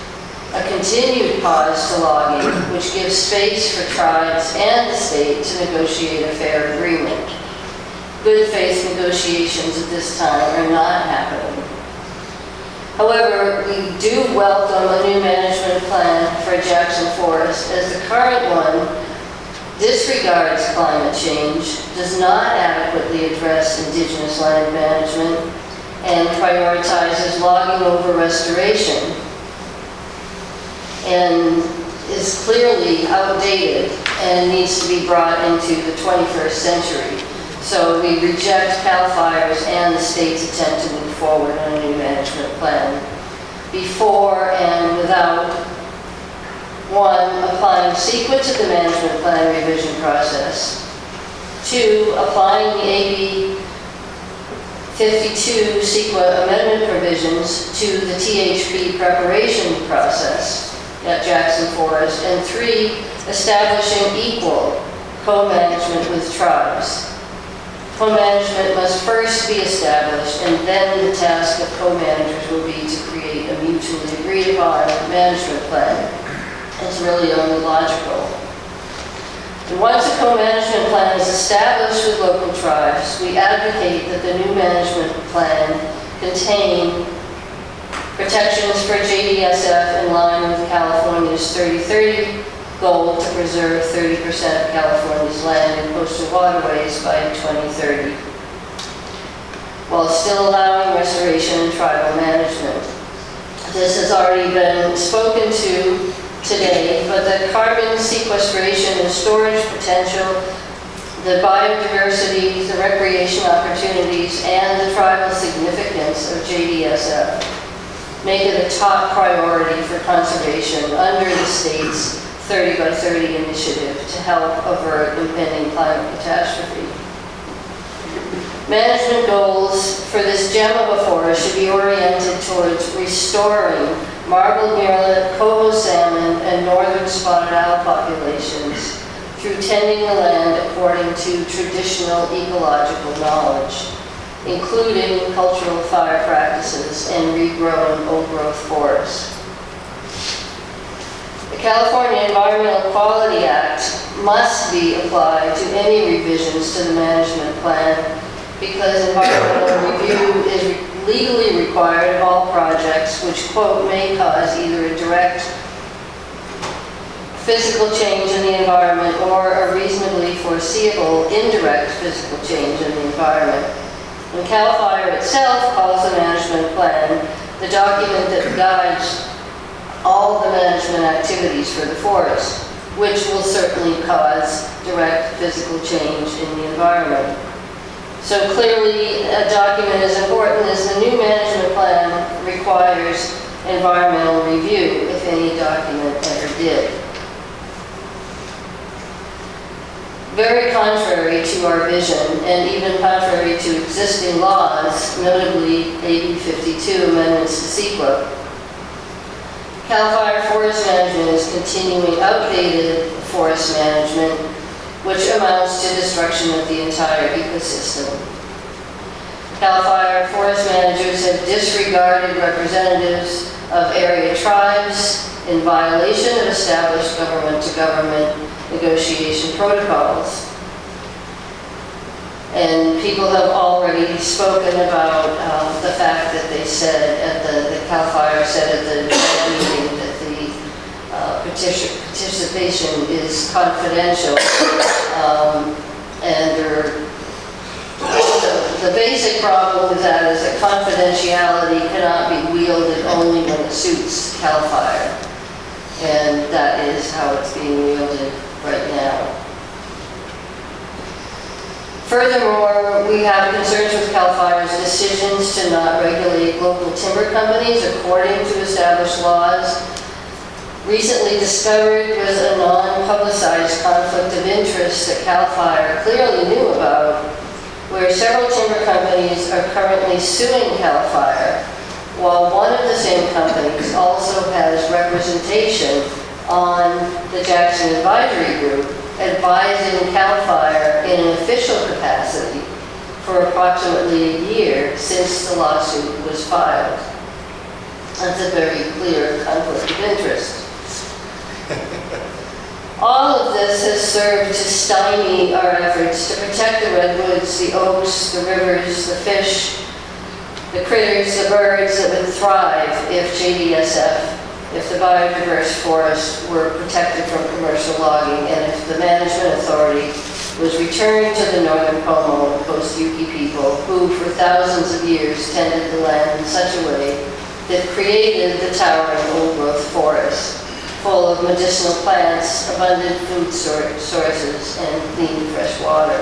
a continued pause to logging, which gives space for tribes and the state to negotiate a fair agreement. Good faith negotiations at this time are not happening. However, we do welcome a new management plan for Jackson Forest, as the current one disregards climate change, does not adequately address indigenous land management, and prioritizes logging over restoration, and is clearly outdated and needs to be brought into the 21st century. So we reject CAL FIRE's and the state's attempt to move forward on a new management plan. Before and without, one, applying sequence of the management plan revision process. Two, applying the AB 52 CEQA amendment provisions to the THP preparation process at Jackson Forest. And three, establishing equal co-management with tribes. Co-management must first be established, and then the task of co-managers will be to create a mutually agreed upon management plan. It's really only logical. And once a co-management plan is established with local tribes, we advocate that the new management plan contain protections for JDSF in line with California's 30-30 goal to preserve 30% of California's land and coastal waterways by 2030, while still allowing restoration and tribal management. This has already been spoken to today, but the carbon sequestration and storage potential, the biodiversity, the recreation opportunities, and the tribal significance of JDSF make it a top priority for conservation under the state's 30 by 30 initiative to help avert impending climate catastrophe. Management goals for this gem of a forest should be oriented towards restoring marbled murrelet, coho salmon, and northern spotted owl populations through tending the land according to traditional ecological knowledge, including cultural fire practices and regrown old-growth forests. The California Environmental Quality Act must be applied to any revisions to the management plan because environmental review is legally required of all projects which, quote, may cause either a direct physical change in the environment or a reasonably foreseeable indirect physical change in the environment. And CAL FIRE itself calls the management plan the document that guides all the management activities for the forest, which will certainly cause direct physical change in the environment. So clearly, a document as important as the new management plan requires environmental review, if any document ever did. Very contrary to our vision, and even contrary to existing laws, notably AB 52 amendments to CEQA, CAL FIRE forest management is continuing outdated forest management, which amounts to destruction of the entire ecosystem. CAL FIRE forest managers have disregarded representatives of area tribes in violation of established government-to-government negotiation protocols. And people have already spoken about the fact that they said the CAL FIRE said at the meeting that the participation is confidential. And the basic problem with that is that confidentiality cannot be wielded only when it suits CAL FIRE. And that is how it's being wielded right now. Furthermore, we have concerns with CAL FIRE's decisions to not regulate local timber companies according to established laws. Recently discovered was a non-publicized conflict of interest that CAL FIRE clearly knew about, where several timber companies are currently suing CAL FIRE, while one of the same companies also has representation on the Jackson Advisory Group, advising CAL FIRE in an official capacity for approximately a year since the lawsuit was filed. That's a very clear conflict of interest. All of this has served to stymie our efforts to protect the redwoods, the oaks, the rivers, the fish, the critters, the birds that would thrive if JDSF, if the biodiverse forest were protected from commercial logging, and if the management authority was returned to the northern Pomo and post-Yuki people who for thousands of years tended the land in such a way that created the towering old-growth forest, full of medicinal plants, abundant food sources, and clean fresh water.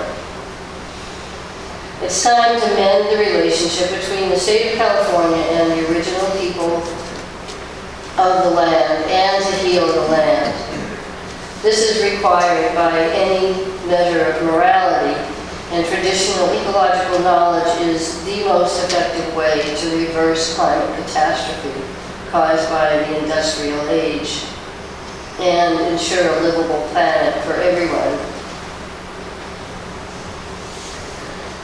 It's time to mend the relationship between the state of California and the original people of the land and to heal the land. This is required by any measure of morality, and traditional ecological knowledge is the most effective way to reverse climate catastrophe caused by the industrial age and ensure a livable planet for everyone.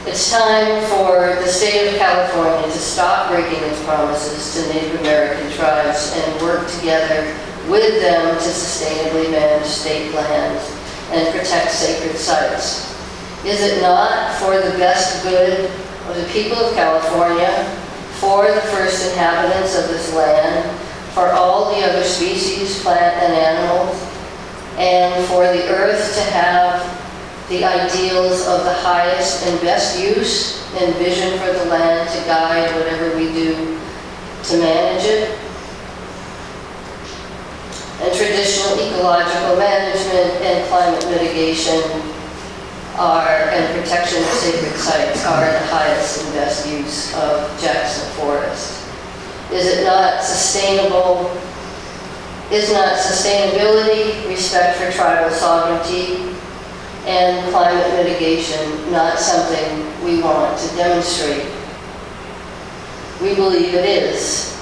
It's time for the state of California to stop breaking its promises to Native American tribes and work together with them to sustainably manage state lands and protect sacred sites. Is it not for the best good of the people of California, for the first inhabitants of this land, for all the other species, plant and animals, and for the earth to have the ideals of the highest and best use and vision for the land to guide whatever we do to manage it? And traditional ecological management and climate mitigation and protection of sacred sites are the highest and best use of Jackson Forest. Is it not sustainable? Is not sustainability, respect for tribal sovereignty, and climate mitigation not something we want to demonstrate? We believe it is.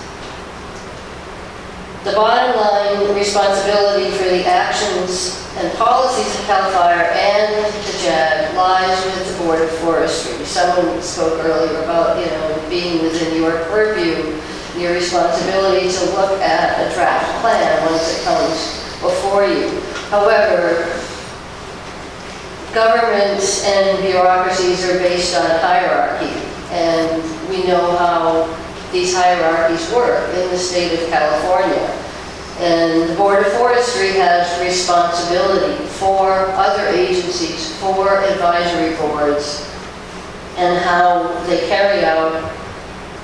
The bottom line responsibility for the actions and policies of CAL FIRE and the JAG lies with the Board of Forestry. Someone spoke earlier about, being within your purview, your responsibility to look at a draft plan once it comes before you. However, governments and bureaucracies are based on hierarchy, and we know how these hierarchies work in the state of California. And the Board of Forestry has responsibility for other agencies, for advisory boards, and how they carry out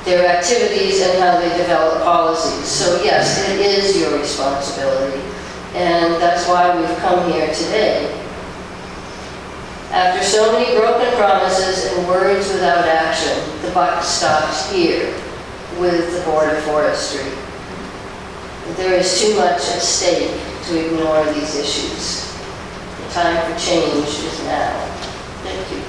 their activities and how they develop policies. So yes, it is your responsibility, and that's why we've come here today. After so many broken promises and words without action, the buck stops here with the Board of Forestry. There is too much at stake to ignore these issues. The time for change is now. Thank you.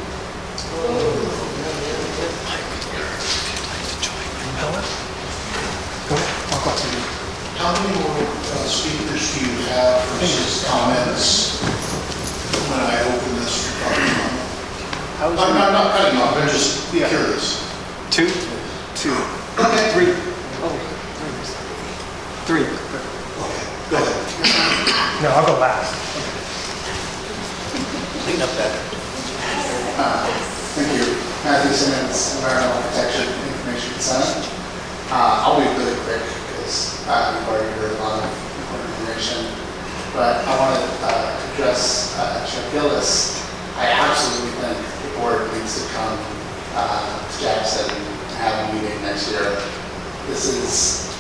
How many more speakers do you have versus comments when I open this for public comment? I'm not cutting off, I'm just curious. Two. Okay. Three. Okay, go ahead. No, I'll go last. Clean up better. Thank Matthew Simmons, Environmental Protection Information Center. I'll be really quick because we've already heard a lot of important information. But I want to address Chair Gillis. I absolutely think the board needs to come to Jackson and have a meeting next year. This is,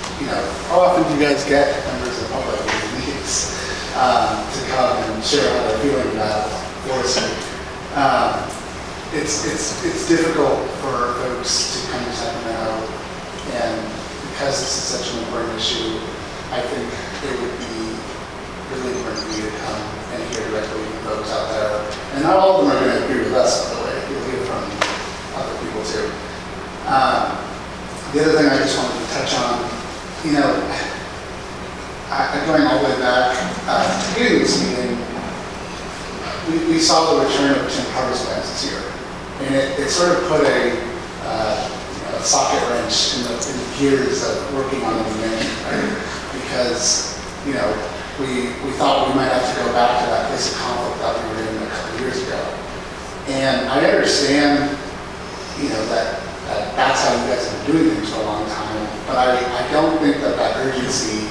how often do you guys get members of the public in these meetings to come and share how they're feeling about forestry? It's difficult for folks to come to Sacramento, and because this is such an important issue, I think it would be really important for you to come and hear directly from folks out there. And not all of them are going to agree with us, by the way. You'll hear from other people too. The other thing I just wanted to touch on, going all the way back, at the beginning of this meeting, we saw the return of tin harvest plants this year. And it sort of put a socket wrench in the gears of working on the demand, right? Because, we thought we might have to go back to that place of conflict that we were in a couple of years ago. And I understand, that's how you guys have been doing things for a long time, but I don't think that urgency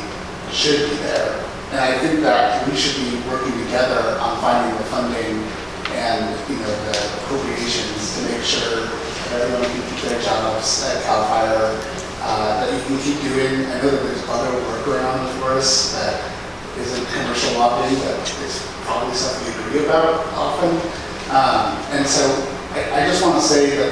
should be there. And I think that we should be working together on finding the funding and, the appropriations to make sure that everyone can keep their jobs at CAL FIRE, that you can keep doing. I know that there's other work around for us that isn't commercial lobbying, but it's probably something you agree about often. And so I just want to say that,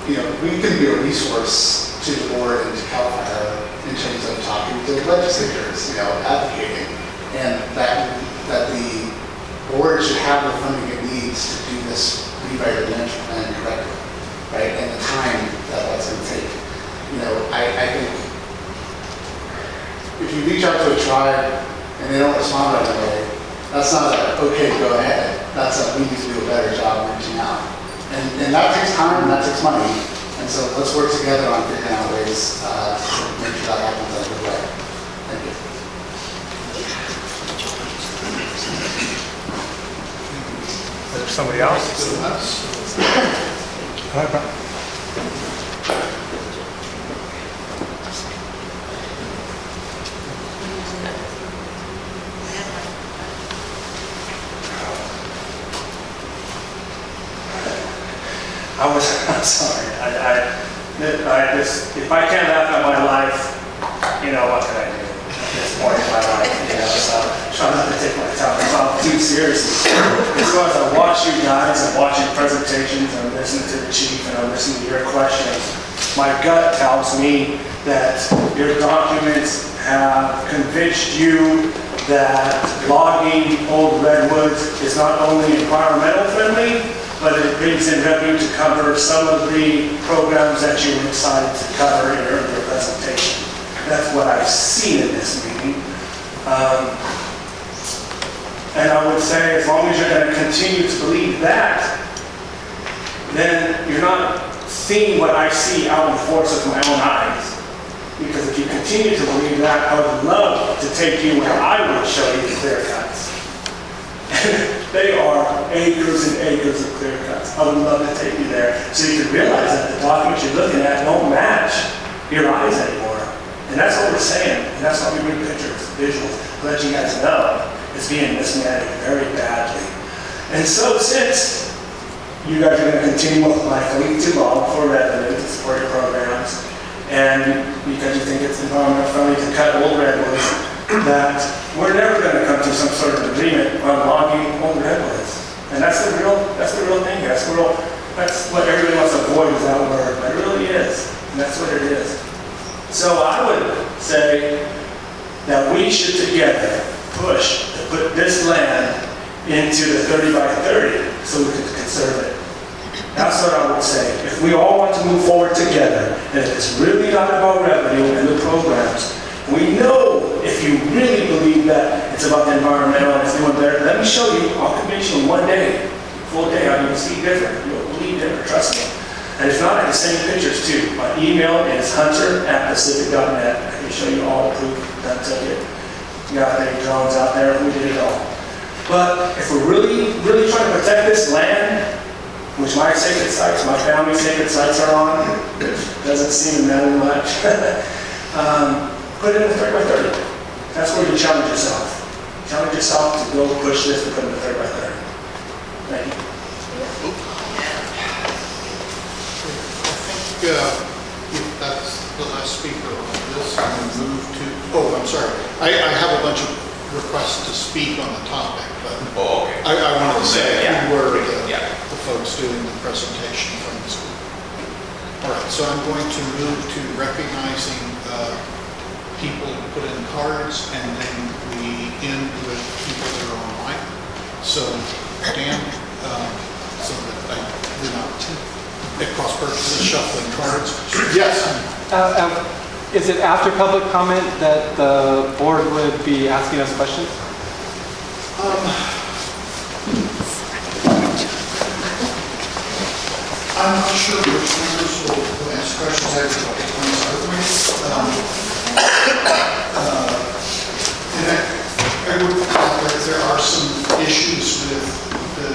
we can be a resource to the board and to CAL FIRE in terms of talking to legislators, advocating, and that the board should have the funding it needs to do this rewrite management plan correctly, right? And the time that's going to take. I think if you reach out to a tribe and they don't respond right away, that's not a, okay, go ahead. That's a, we need to do a better job of reaching out. And that takes time and that takes money. And so let's work together on figuring out ways to make sure that happens in a good way. Thank you. Is there somebody else? Hi, Brian. I'm sorry. I just, if I can't laugh at my life, what can I do at this point in my life? So try not to take myself too seriously. As far as I watch you guys, I'm watching presentations, I'm listening to the chief, and I'm listening to your questions. My gut tells me that your documents have convinced you that logging old redwoods is not only environmental friendly, but it brings in revenue to cover some of the programs that you were excited to cover in your earlier presentation. That's what I've seen in this meeting. And I would say, as long as you're going to continue to believe that, then you're not seeing what I see out in the forest with my own eyes. Because if you continue to believe that, I would love to take you where I would show you the clear cuts. They are acres and acres of clear cuts. I would love to take you there so you can realize that the documents you're looking at don't match your eyes anymore. And that's what we're saying. And that's why we bring pictures, visuals, to let you guys know it's being mismanaged very badly. And so since you guys are going to continue with likely to log for revenue to support your programs, and because you think it's environmental friendly to cut old redwoods, that we're never going to come to some sort of agreement on logging old redwoods. And that's the real thing here. That's what everybody wants to avoid is that word, but it really is. And that's what it is. So I would say that we should together push to put this land into the 30 by 30 so we can conserve it. That's what I would say. If we all want to move forward together, and if it's really not about revenue and the programs, we know if you really believe that it's about the environmental and it's doing better, let me show you, I'll convince you in one day, full day, how you will see different. You'll believe different, trust me. And if not, I can send you pictures too. My email is hunter@pacific.net. I can show you all the proof that I took it. You got any drones out there, we did it all. But if we're really, really trying to protect this land, which my sacred sites, my family's sacred sites are on, which doesn't seem to matter much. Put it in the 30 by 30. That's where you challenge yourself. Challenge yourself to go push this and put it in the 30 by 30. Thank you. I think if that's the last speaker on this, I'm going to move to, I'm sorry. I have a bunch of requests to speak on the topic, but Okay. I wanted to say Yeah. who were Yeah. the folks doing the presentation from the school. All right, so I'm going to move to recognizing people who put in cards, and then we end with people that are online. So, Dan, so that we're not at cross purposes shuffling cards. Yes. Is it after public comment that the board would be asking us questions? I'm not sure which members will ask questions after the and I would thought that there are some issues with the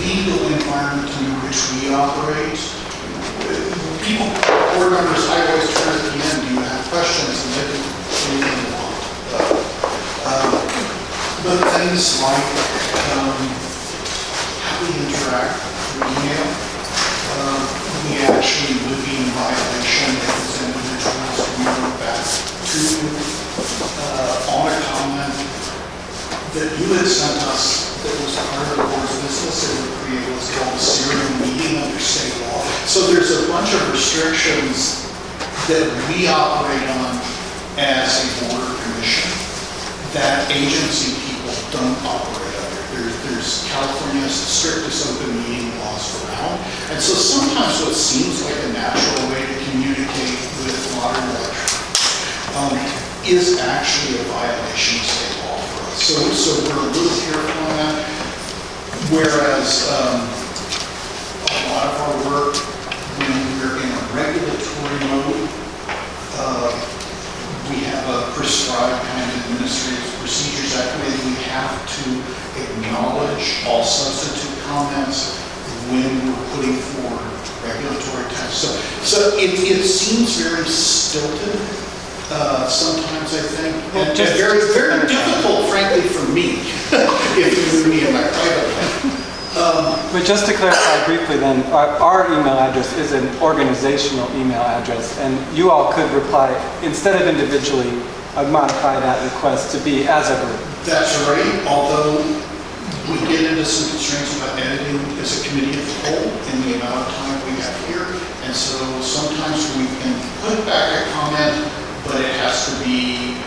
legal environment in which we operate. People, board members, I always turn at the end, do you have questions? And they can leave them along. But things like how we interact through email, we actually would be in violation if it's individuals we went back to on a comment that you had sent us that was part of the board's business. It would create what's called a serial meeting under state law. So there's a bunch of restrictions that we operate on as a board or commission that agency people don't operate under. There's California's strictest open meeting laws around. And so sometimes what seems like a natural way to communicate with water and electric is actually a violation of state law for us. So we're a little careful on that. Whereas a lot of our work, when we're in a regulatory mode, we have a prescribed kind of administrative procedures. That way we have to acknowledge all substantive comments when we're putting forward regulatory tests. So it seems very stilted sometimes, I think. Well, and just very, very difficult, frankly, for me, if you knew me in my private life. But just to clarify briefly then, our email address is an organizational email address, and you all could reply, instead of individually, I'd modify that request to be as a group. That's right, although we get into some constraints about editing as a committee of the whole in the amount of time we have here, and so sometimes we can put back a comment, but it has to be,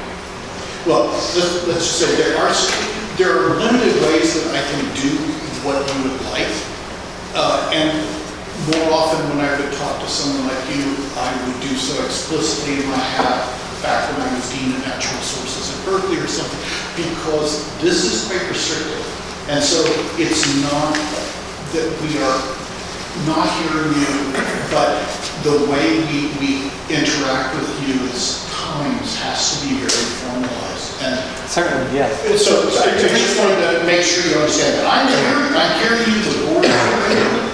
well, let's just say there are limited ways that I can do what you would like, and more often when I would talk to someone like you, I would do so explicitly in my hat back when I was Dean of Natural Resources at Berkeley or something, because this is quite restrictive. And so it's not that we are not hearing you, but the way we interact with you is times has to be very formalized. And Certainly, yes. so I just wanted to make sure you understand that. I'm hearing you, the board is hearing you.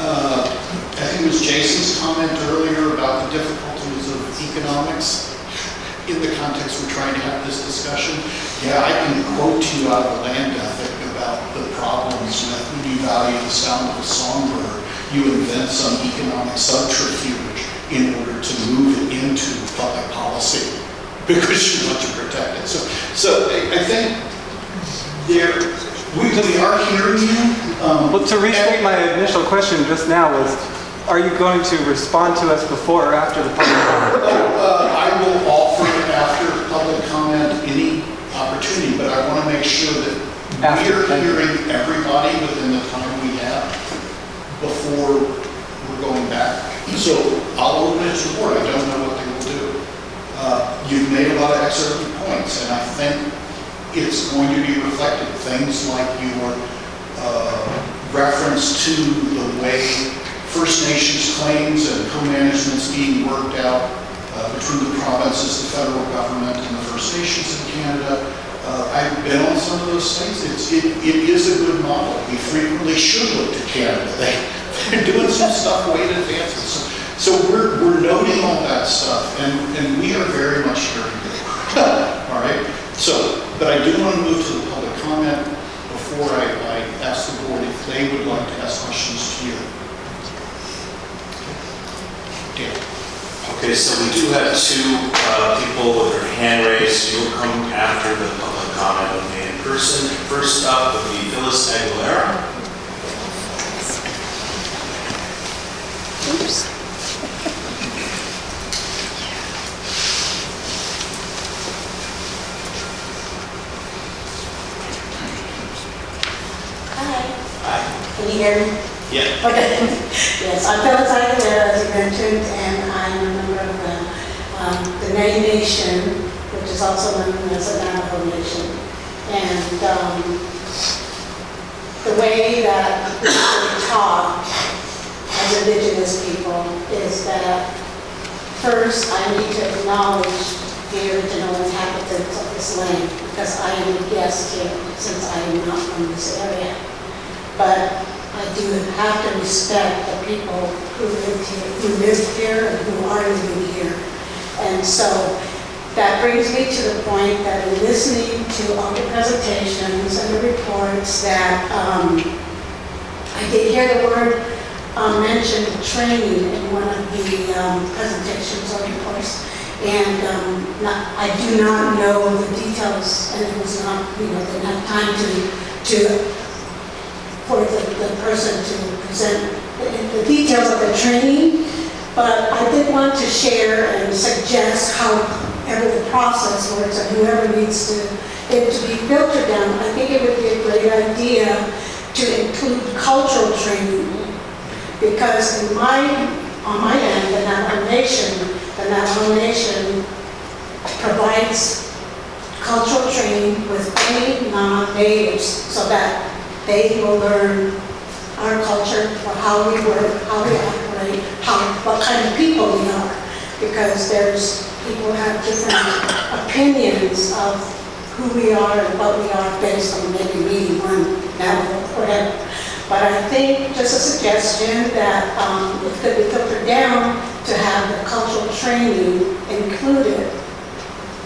I think it was Jason's comment earlier about the difficulties of economics in the context we're trying to have this discussion. Yeah, I can quote to you out of the land ethic about the problems with when you value the sound of a songbird, you invent some economic subterfuge in order to move it into public policy because you want to protect it. So I think we are hearing you. Well, to restate my initial question just now was, are you going to respond to us before or after the public comment? I will offer after public comment any opportunity, but I want to make sure that we are hearing everybody within the time we have before we're going back. So I'll open it to the board. I don't know what they will do. You've made a lot of excellent points, and I think it's going to be reflected. Things like your reference to the way First Nations claims and co-management's being worked out between the provinces, the federal government, and the First Nations in Canada. I've been on some of those things. It is a good model. We frequently should look to Canada. They're doing some stuff way in advance. So we're noting all that stuff, and we are very much here to do. All right? So, but I do want to move to the public comment before I ask the board if they would like to ask questions to you. Dan. Okay, so we do have two people with their hand raised. You'll come after the public comment, okay, in person. First up would be Phyllis Aguilera. Oops. Hi. Can you hear me? Yeah. Okay. Yes, I'm Phyllis Aguilera, as you mentioned, and I'm a member of the Native Nation, which is also known as the Navajo Nation. And the way that we talk as Indigenous people is that first I need to acknowledge the original inhabitants of this land, because I am a guest here since I am not from this area. But I do have to respect the people who live here and who are living here. And so that brings me to the point that in listening to all the presentations and the reports that I did hear the word mentioned training in one of the presentations or reports. And I do not know the details, and it was not, didn't have time for the person to present the details of the training, but I did want to share and suggest however the process works and whoever needs it to be filtered down. I think it would be a great idea to include cultural training, because on my end, the Navajo Nation provides cultural training with any non-natives so that they will learn our culture, or how we work, how we operate, what kind of people we are. Because people have different opinions of who we are and what we are based on maybe meeting one Navajo or whatever. But I think just a suggestion that it could be filtered down to have the cultural training included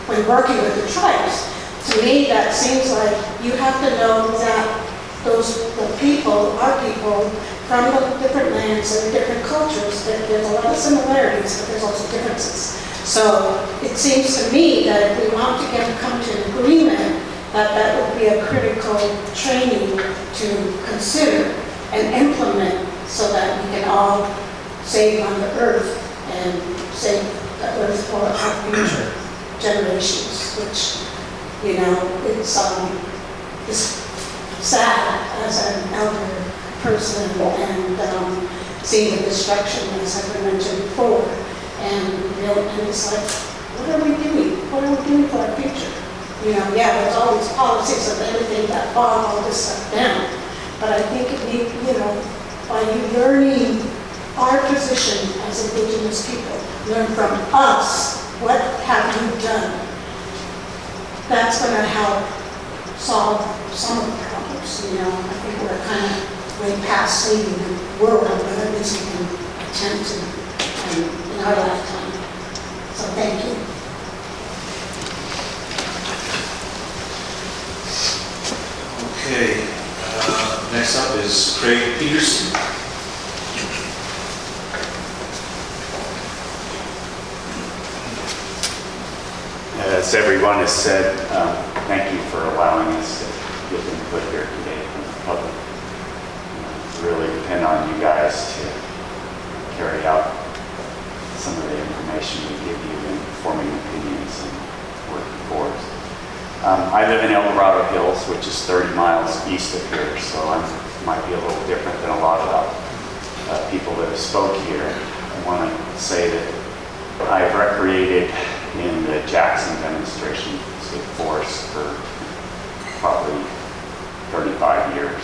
when working with the tribes. To me, that seems like you have to know that the people, our people, from the different lands and different cultures, there's a lot of similarities, but there's also differences. So it seems to me that if we want to come to an agreement, that would be a critical training to consider and implement so that we can all save on the earth and save the earth for our future generations, which, it's sad as an elder person and seeing the destruction, as I mentioned before, and it's like, what are we doing? What are we doing for our future? There's all these policies of everything that bog all this stuff down, but I think by you learning our position as Indigenous people, learn from us, what have you done? That's going to help solve some of the problems. I think we're kind of way past saving the world, but at least we can attempt to in our lifetime. So thank you. Okay, next up is Craig Peterson. As everyone has said, thank you for allowing us to get input here today from the public. Really depend on you guys to carry out some of the information we give you in forming opinions and working forwards. I live in El Dorado Hills, which is 30 miles east of here, so I might be a little different than a lot of people that have spoke here. I want to say that I've recreated in the Jackson demonstration state forest for probably 35 years.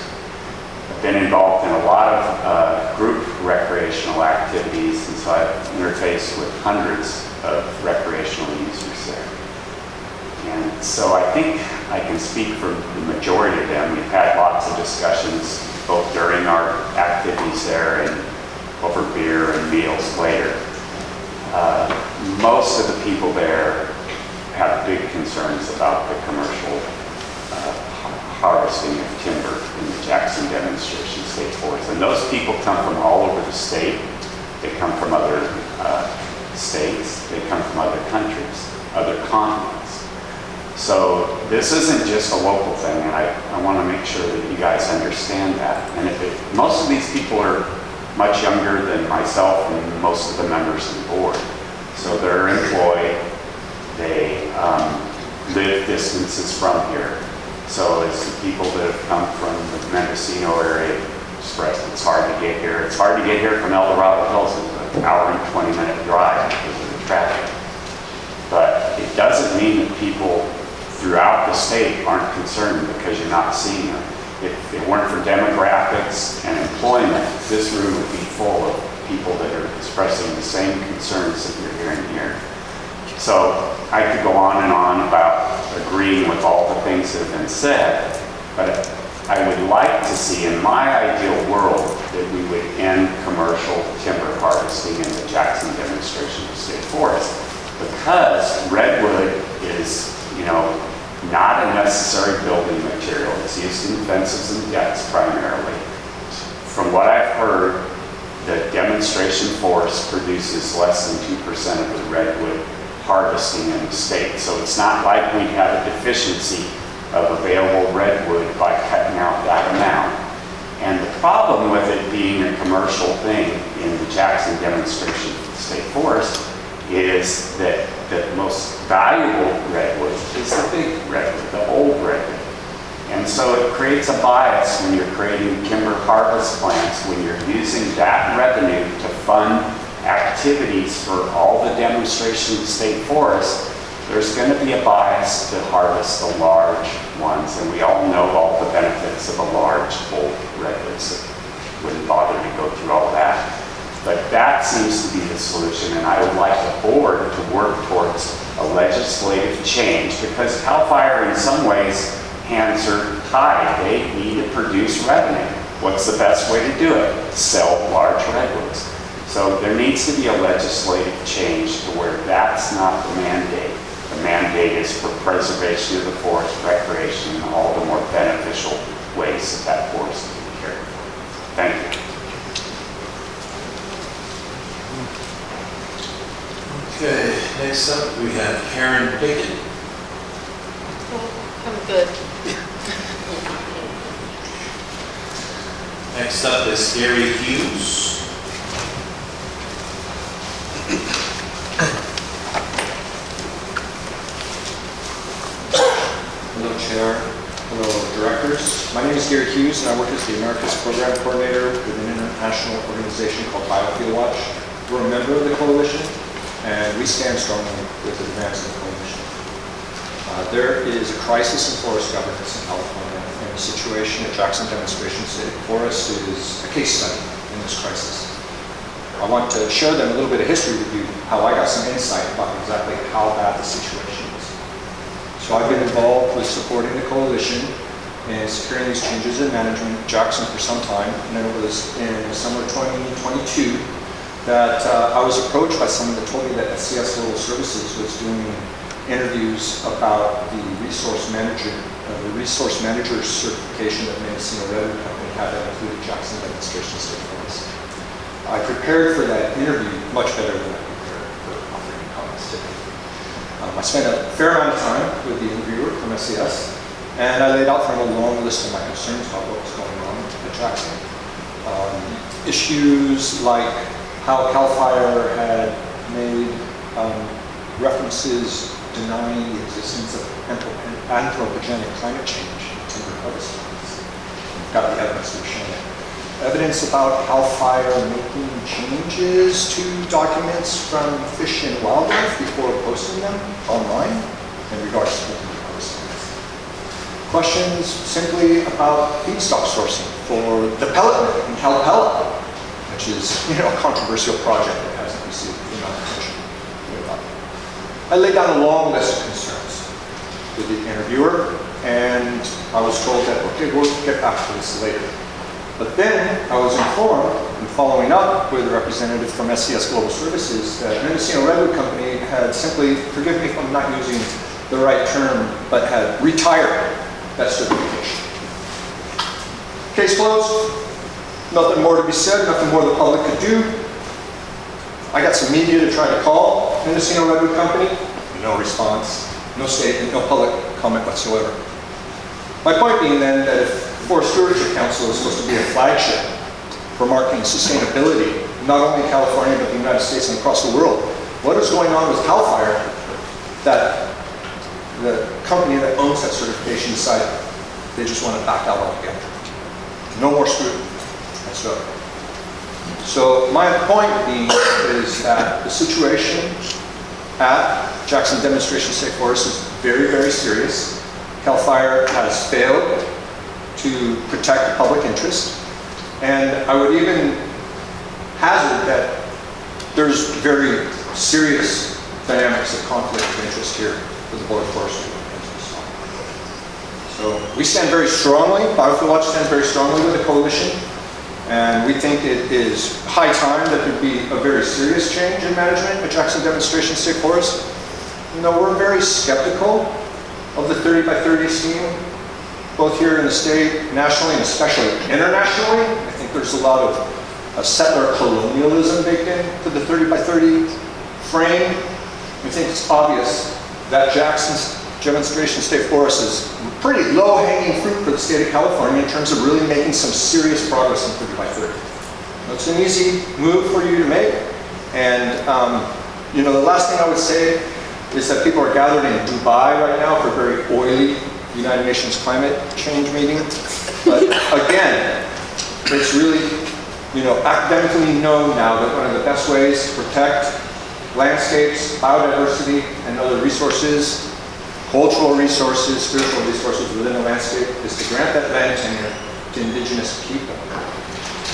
I've been involved in a lot of group recreational activities, and so I've interfaced with hundreds of recreational users there. And so I think I can speak for the majority of them. We've had lots of discussions both during our activities there and over beer and meals later. Most of the people there have big concerns about the commercial harvesting of timber in the Jackson Demonstration State Forest. And those people come from all over the state. They come from other states. They come from other countries, other continents. So this isn't just a local thing, and I want to make sure that you guys understand that. And most of these people are much younger than myself and most of the members of the board. So they're employed, they live distances from here. So it's the people that have come from the Mendocino area expressed it's hard to get here. It's hard to get here from El Dorado Hills. It's an hour and 20-minute drive because of the traffic. But it doesn't mean that people throughout the state aren't concerned because you're not seeing them. If it weren't for demographics and employment, this room would be full of people that are expressing the same concerns that you're hearing here. So I could go on and on about agreeing with all the things that have been said, but I would like to see, in my ideal world, that we would end commercial timber harvesting in the Jackson Demonstration State Forest, because redwood is, not a necessary building material. It's used in fences and decks primarily. From what I've heard, the demonstration forest produces less than 2% of the redwood harvesting in the state. So it's not like we have a deficiency of available redwood by cutting out that amount. And the problem with it being a commercial thing in the Jackson Demonstration State Forest is that the most valuable redwood is the big redwood, the old redwood. And so it creates a bias when you're creating timber harvest plants, when you're using that revenue to fund activities for all the demonstration state forests. There's going to be a bias to harvest the large ones, and we all know all the benefits of a large old redwoods. Wouldn't bother to go through all that. But that seems to be the solution, and I would like the board to work towards a legislative change, because CAL FIRE in some ways hands are tied. They need to produce revenue. What's the best way to do it? Sell large redwoods. So there needs to be a legislative change to where that's not the mandate. The mandate is for preservation of the forest, recreation, and all the more beneficial ways that forest can be cared for. Thank you. Okay, next up we have Karen Pickett. I'm good. Next up is Gary Hughes. Hello, Chair. Hello, Directors. My name is Gary Hughes, and I work as the Americas Program Coordinator with an international organization called Biofield Watch. We're a member of the coalition, and we stand strongly with the demands of the coalition. There is a crisis in forest governance in California, and the situation at Jackson Demonstration State Forest is a case study in this crisis. I want to share them a little bit of history with you, how I got some insight about exactly how bad the situation is. So I've been involved with supporting the coalition and securing these changes in management at Jackson for some time, and then it was in the summer of 2022 that I was approached by someone that told me that SCS Rural Services was doing interviews about the resource manager certification that Mendocino Redwood Company had that included Jackson Demonstration State Forest. I prepared for that interview much better than I prepared for offering comments today. I spent a fair amount of time with the interviewer from SCS, and I laid out for him a long list of my concerns about what was going on at Jackson. Issues like how CAL FIRE had made references denying the existence of anthropogenic climate change in timber harvest plants. We've got the evidence we've shown it. Evidence about CAL FIRE making changes to documents from Fish and Wildlife before posting them online in regards to timber harvest plants. Questions simply about feedstock sourcing for the pellet mill in Calipella, which is, a controversial project that hasn't received enough attention. I laid down a long list of concerns. with the interviewer, and I was told that, okay, we'll get back to this later. But then I was informed, in following up with a representative from SCS Global Services, that Mendocino Redwood Company had simply, forgive me if I'm not using the right term, but had retired that certification. Case closed. Nothing more to be said, nothing more the public could do. I got some media to try to call Mendocino Redwood Company. No response, no statement, no public comment whatsoever. My point being then that if Forest Stewardship Council is supposed to be a flagship for marketing sustainability, not only in California, but the United States and across the world, what is going on with CAL FIRE that the company that owns that certification decided they just want to back out altogether? No more scrutiny. Let's go. So my point being is that the situation at Jackson Demonstration State Forest is very, very serious. CAL FIRE has failed to protect the public interest, and I would even hazard that there's very serious dynamics of conflict of interest here with the Board of Forestry. So we stand very strongly, BioFuel Watch stands very strongly with the coalition, and we think it is high time that there be a very serious change in management at Jackson Demonstration State Forest. You know, we're very skeptical of the 30 by 30 scheme, both here in the state, nationally, and especially internationally. I think there's a lot of settler colonialism baked into the 30 by 30 frame. We think it's obvious that Jackson's Demonstration State Forest is pretty low-hanging fruit for the state of California in terms of really making some serious progress in 30 by 30. It's an easy move for you to make. And you know, the last thing I would say is that people are gathered in Dubai right now for a very oily United Nations climate change meeting. But again, it's really, you know, academically known now that one of the best ways to protect landscapes, biodiversity, and other resources, cultural resources, spiritual resources within the landscape is to grant that land tenure to indigenous people.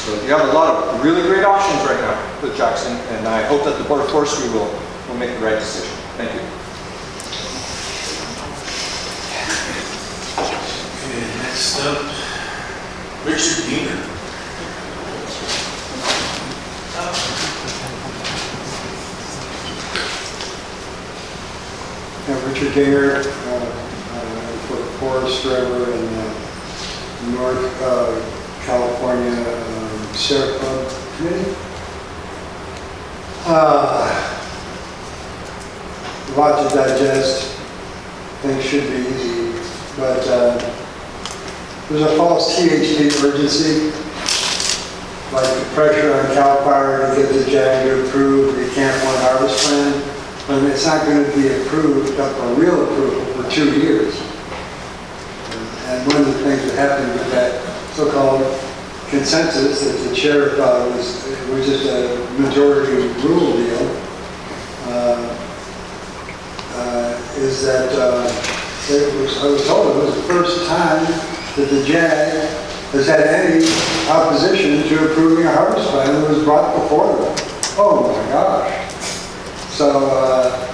So you have a lot of really great options right now with Jackson, and I hope that the Board of Forestry will make the right decision. Thank you. Okay, next up, Richard Diener. Richard Dinger for the Forest River and North California Sierra Club Committee. A lot to digest. Things should be easy, but there's a false THD urgency, like the pressure on CAL FIRE to get the JAG to approve the Camp 1 harvest plan. But it's not going to be approved up for real approval for 2 years. And one of the things that happened with that so-called consensus that the chair thought was just a majority rule deal, is that I was told it was the first time that the JAG has had any opposition to approving a harvest plan that was brought before them. Oh my gosh. So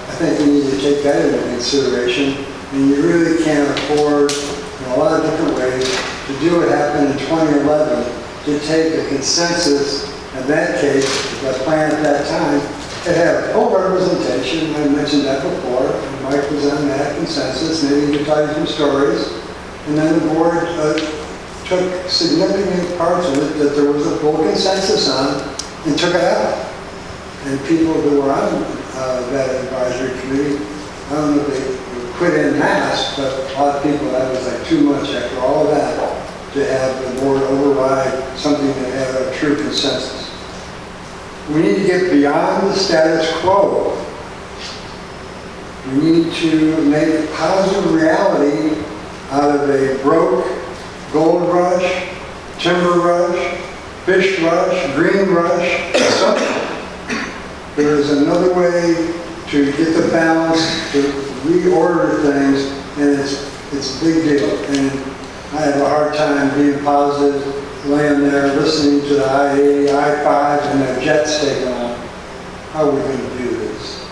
I think we need to take that into consideration. And you really can't afford, in a lot of different ways, to do what happened in 2011, to take a consensus, in that case, the plan at that time, it had full representation. I mentioned that before. And Mike was on that consensus. Maybe you could tell you some stories. And then the board took significant parts of it that there was a full consensus on and took it out. And people who were on that advisory committee, I don't know if they quit en masse, but a lot of people, that was like too much after all of that to have the board override something that had a true consensus. We need to get beyond the status quo. We need to make positive reality out of a broke gold rush, timber rush, fish rush, green rush, something. There is another way to get the balance, to reorder things, and it's a big deal. And I have a hard time being positive, laying there listening to the I-80, I-5, and the jets taking off. How are we going to do this?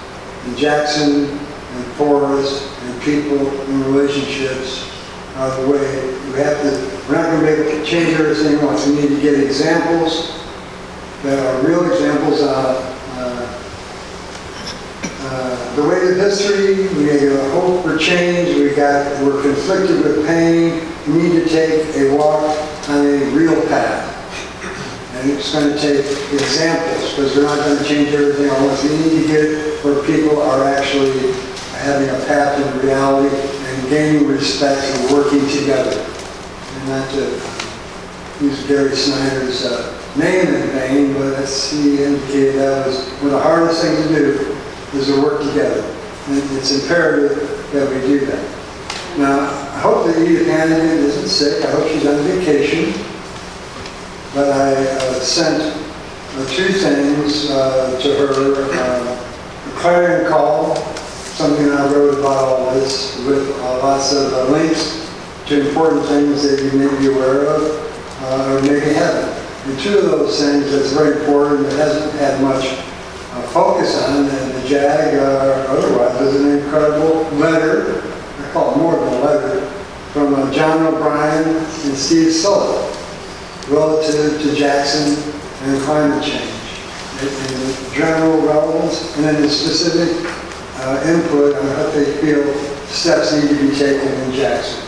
In Jackson, and Forest, and people and relationships are the way we're not going to be able to change everything at once. We need to get examples that are real examples of the way of history. We need a hope for change. We're conflicted with pain. We need to take a walk on a real path. And it's going to take examples, because we're not going to change everything at once. We need to get where people are actually having a path in reality and gaining respect and working together. And not to use Gary Snyder's name in vain, but as he indicated, that was one of the hardest things to do, is to work together. And it's imperative that we do that. Now, I hope that Edith Hannigan isn't sick. I hope she's on vacation. But I sent two things to her. A clarion call, something I wrote about all this, with lots of links to important things that you may be aware of, or maybe haven't. And two of those things that's very important, that hasn't had much focus on, and the JAG otherwise, is an incredible letter, I call it more than a letter, from John O'Brien and Steve Sullivan, relative to Jackson and climate change, in the general relevance, and then the specific input on what they feel steps need to be taken in Jackson.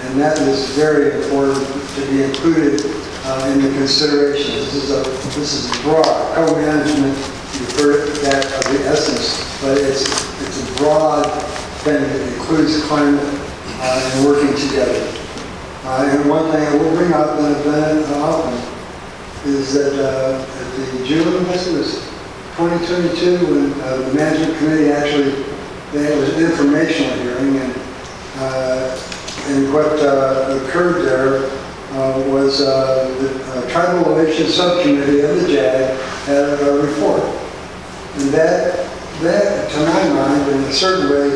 And that is very important to be included in the consideration. This is broad. Co-management, you've heard that of the essence, but it's a broad thing that includes climate and working together. And one thing I will bring up, and I've done it often, is that at the June, I guess it was 2022, when the management committee actually, there was an informational hearing, and what occurred there was the Tribal Relations Subcommittee of the JAG had a report. And that, to my mind, in a certain way,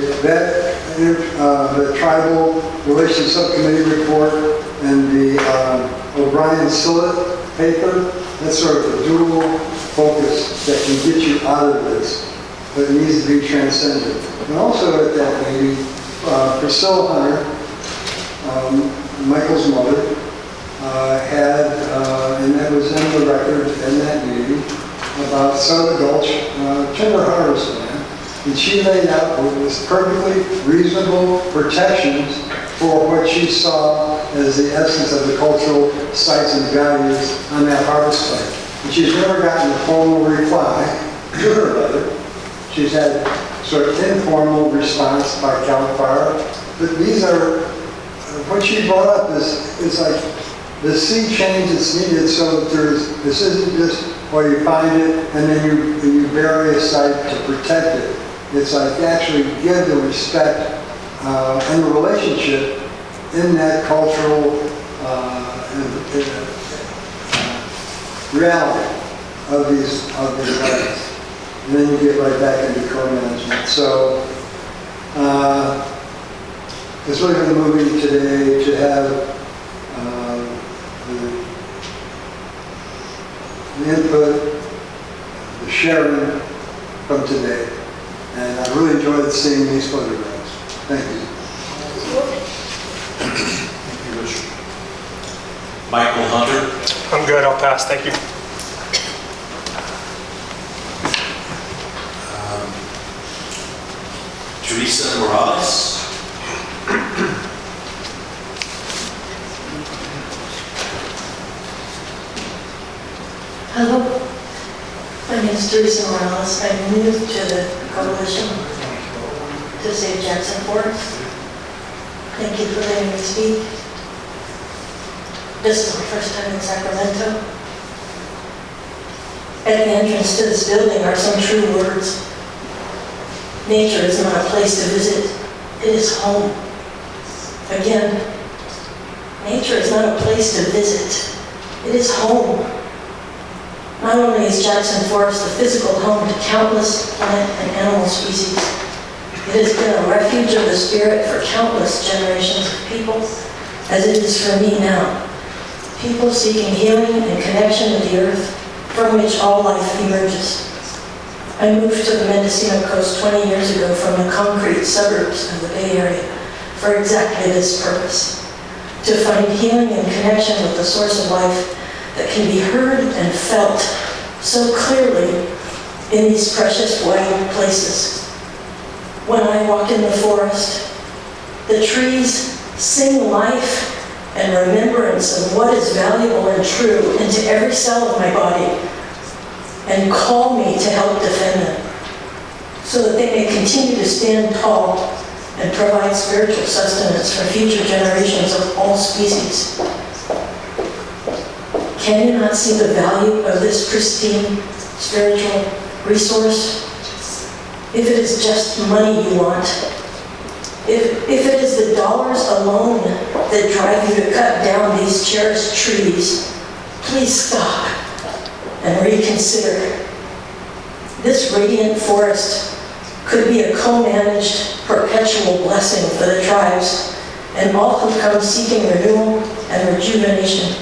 the Tribal Relations Subcommittee report and the O'Brien-Sillett paper, that's sort of a dual focus that can get you out of this, but it needs to be transcended. And also at that meeting, Priscilla Hunter, Michael's mother, had, and that was in the record in that meeting, about Soda Gulch timber harvest plan. And she laid out what was perfectly reasonable protections for what she saw as the essence of the cultural sites and values on that harvest plan. And she's never gotten a formal reply to her letter. She's had sort of informal response by CAL FIRE. But these are, what she brought up is like the sea change that's needed, so that this isn't just where you find it and then you bury a site to protect it. It's like actually give the respect and the relationship in that cultural reality of these lands. And then you get right back into co-management. So it's really going to move me today to have the input, the sharing from today. And I really enjoyed seeing these photographs. Thank you. Thank you, Richard. Michael Hunter. I'm good, I'll pass, thank you. Teresa Morales. Hello, my name is Teresa Morales. I'm new to the coalition to save Jackson Forest. Thank you for letting me speak. This is my first time in Sacramento. At the entrance to this building are some true words. Nature is not a place to visit, it is home. Again, nature is not a place to visit, it is home. Not only is Jackson Forest a physical home to countless plant and animal species, it has been a refuge of the spirit for countless generations of people, as it is for me now. People seeking healing and connection with the earth from which all life emerges. I moved to the Mendocino coast 20 years ago from the concrete suburbs of the Bay Area for exactly this purpose, to find healing and connection with the source of life that can be heard and felt so clearly in these precious wild places. When I walk in the forest, the trees sing life and remembrance of what is valuable and true into every cell of my body and call me to help defend them so that they may continue to stand tall and provide spiritual sustenance for future generations of all species. Can you not see the value of this pristine spiritual resource? If it is just money you want, if it is the dollars alone that drive you to cut down these cherished trees, please stop and reconsider. This radiant forest could be a co-managed perpetual blessing for the tribes and all who come seeking renewal and rejuvenation,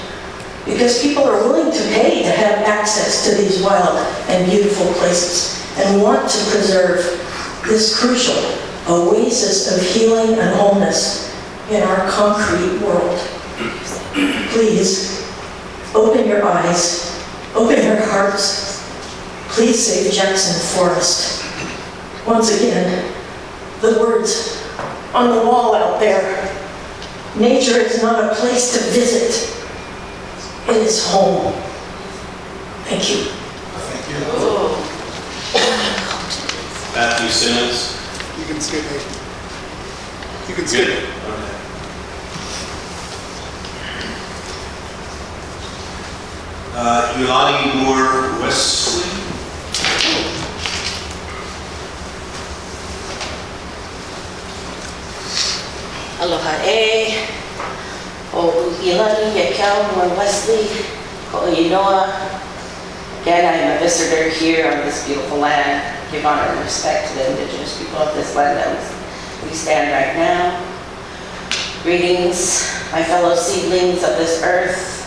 because people are willing to pay to have access to these wild and beautiful places and want to preserve this crucial oasis of healing and wholeness in our concrete world. Please, open your eyes, open your hearts. Please save Jackson Forest. Once again, the words on the wall out there. Nature is not a place to visit. It is home. Thank you. Thank you. Matthew Simmons. You can skip it. You can skip it. Okay. Yulani Moore Wesley. Aloha o Ilani Yakel Moore Wesley, ko Inoa. Again, I am a visitor here on this beautiful land. Give honor and respect to the indigenous people of this land that we stand right now. Greetings, my fellow seedlings of this earth.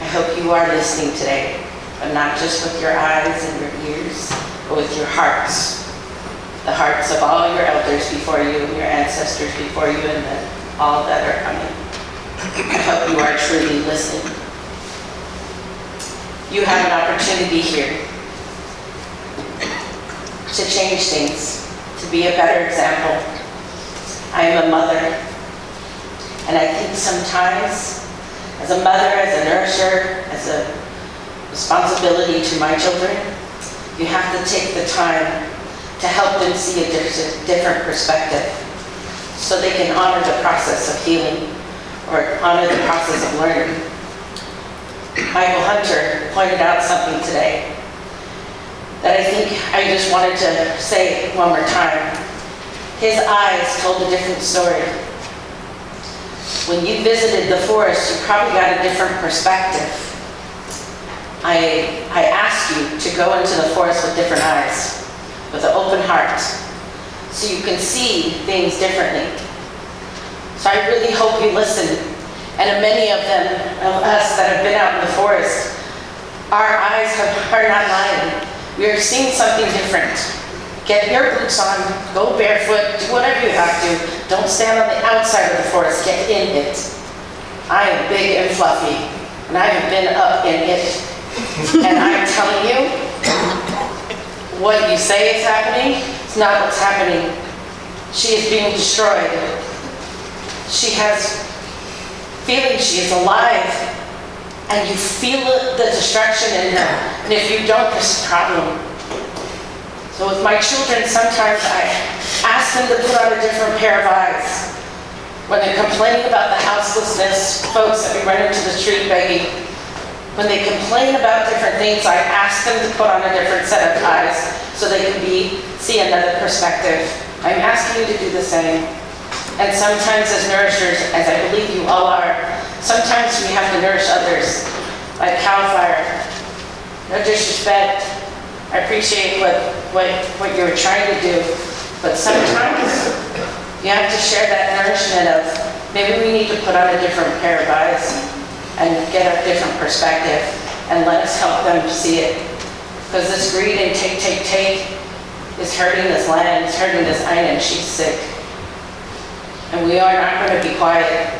I hope you are listening today, but not just with your eyes and your ears, but with your hearts. The hearts of all your elders before you, your ancestors before you, and all that are coming. I hope you are truly listening. You have an opportunity here to change things, to be a better example. I am a mother, and I think sometimes, as a mother, as a nourisher, as a responsibility to my children, you have to take the time to help them see a different perspective so they can honor the process of healing or honor the process of learning. Michael Hunter pointed out something today that I think I just wanted to say one more time. His eyes told a different story. When you visited the forest, you probably got a different perspective. I ask you to go into the forest with different eyes, with an open heart, so you can see things differently. So I really hope you listen. And many of us that have been out in the forest, our eyes are not lying. We are seeing something different. Get your boots on, go barefoot, do whatever you have to. Don't stand on the outside of the forest, get in it. I am big and fluffy, and I have been up in it. And I'm telling you, what you say is happening, it's not what's happening. She is being destroyed. She has feeling she is alive, and you feel the destruction in her. And if you don't, there's a problem. So with my children, sometimes I ask them to put on a different pair of eyes. When they're complaining about the houselessness, folks that we run into the street begging, when they complain about different things, I ask them to put on a different set of eyes so they can see another perspective. I'm asking you to do the same. And sometimes as nourishers, as I believe you all are, sometimes we have to nourish others, like Cal Fire. No disrespect. I appreciate what you're trying to do, but sometimes you have to share that nourishment of maybe we need to put on a different pair of eyes and get a different perspective and let us help them see it. Because this greed and take is hurting this land, it's hurting this island, she's sick. And we are not going to be quiet.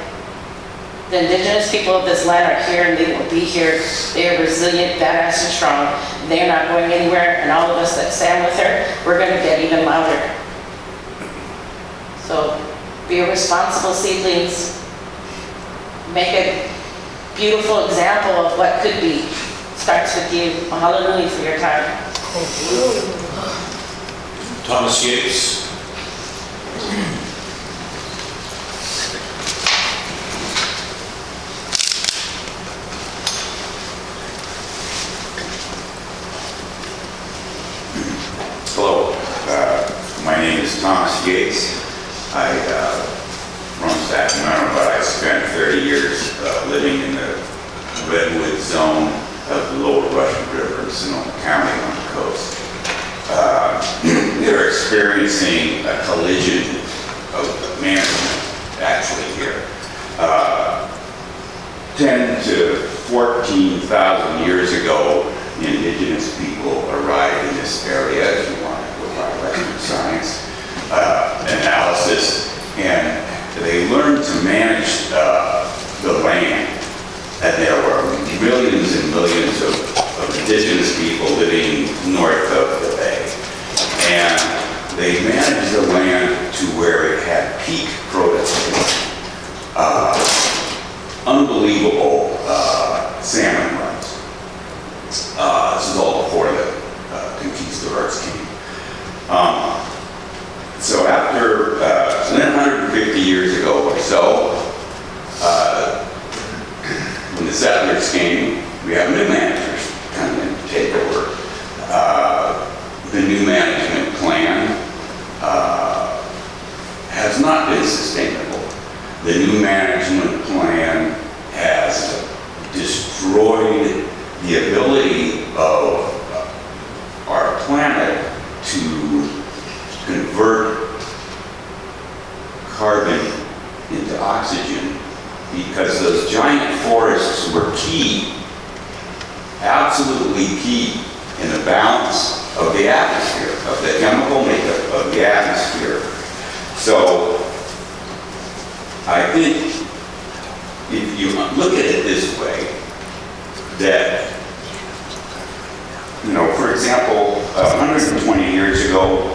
The indigenous people of this land are here and they will be here. They are resilient, badass, and strong. They're not going anywhere, and all of us that stand with her, we're going to get even louder. So be a responsible seedlings. Make a beautiful example of what could be. Starts with you. Mahalo for your time. Thomas Yates. Hello, my name is Thomas Yates. I'm from Sacramento, but I spent 30 years living in the redwood zone of the lower Russian River in Sonoma County on the coast. They're experiencing a collision of management actually here. 10 to 14,000 years ago, the indigenous people arrived in this area, if you want to go by Western science analysis, and they learned to manage the land. And there were millions and millions of indigenous people living north of the bay. And they managed the land to where it had peak productivity. Unbelievable salmon runs. This is all before the conquistadors came. So after 150 years ago or so, when the settlers came, we have new managers come in to take over. The new management plan has not been sustainable. The new management plan has destroyed the ability of our planet to convert carbon into oxygen, because those giant forests were key, absolutely key, in the balance of the atmosphere, of the chemical makeup of the atmosphere. So I think if you look at it this way, that, you know, for example, 120 years ago,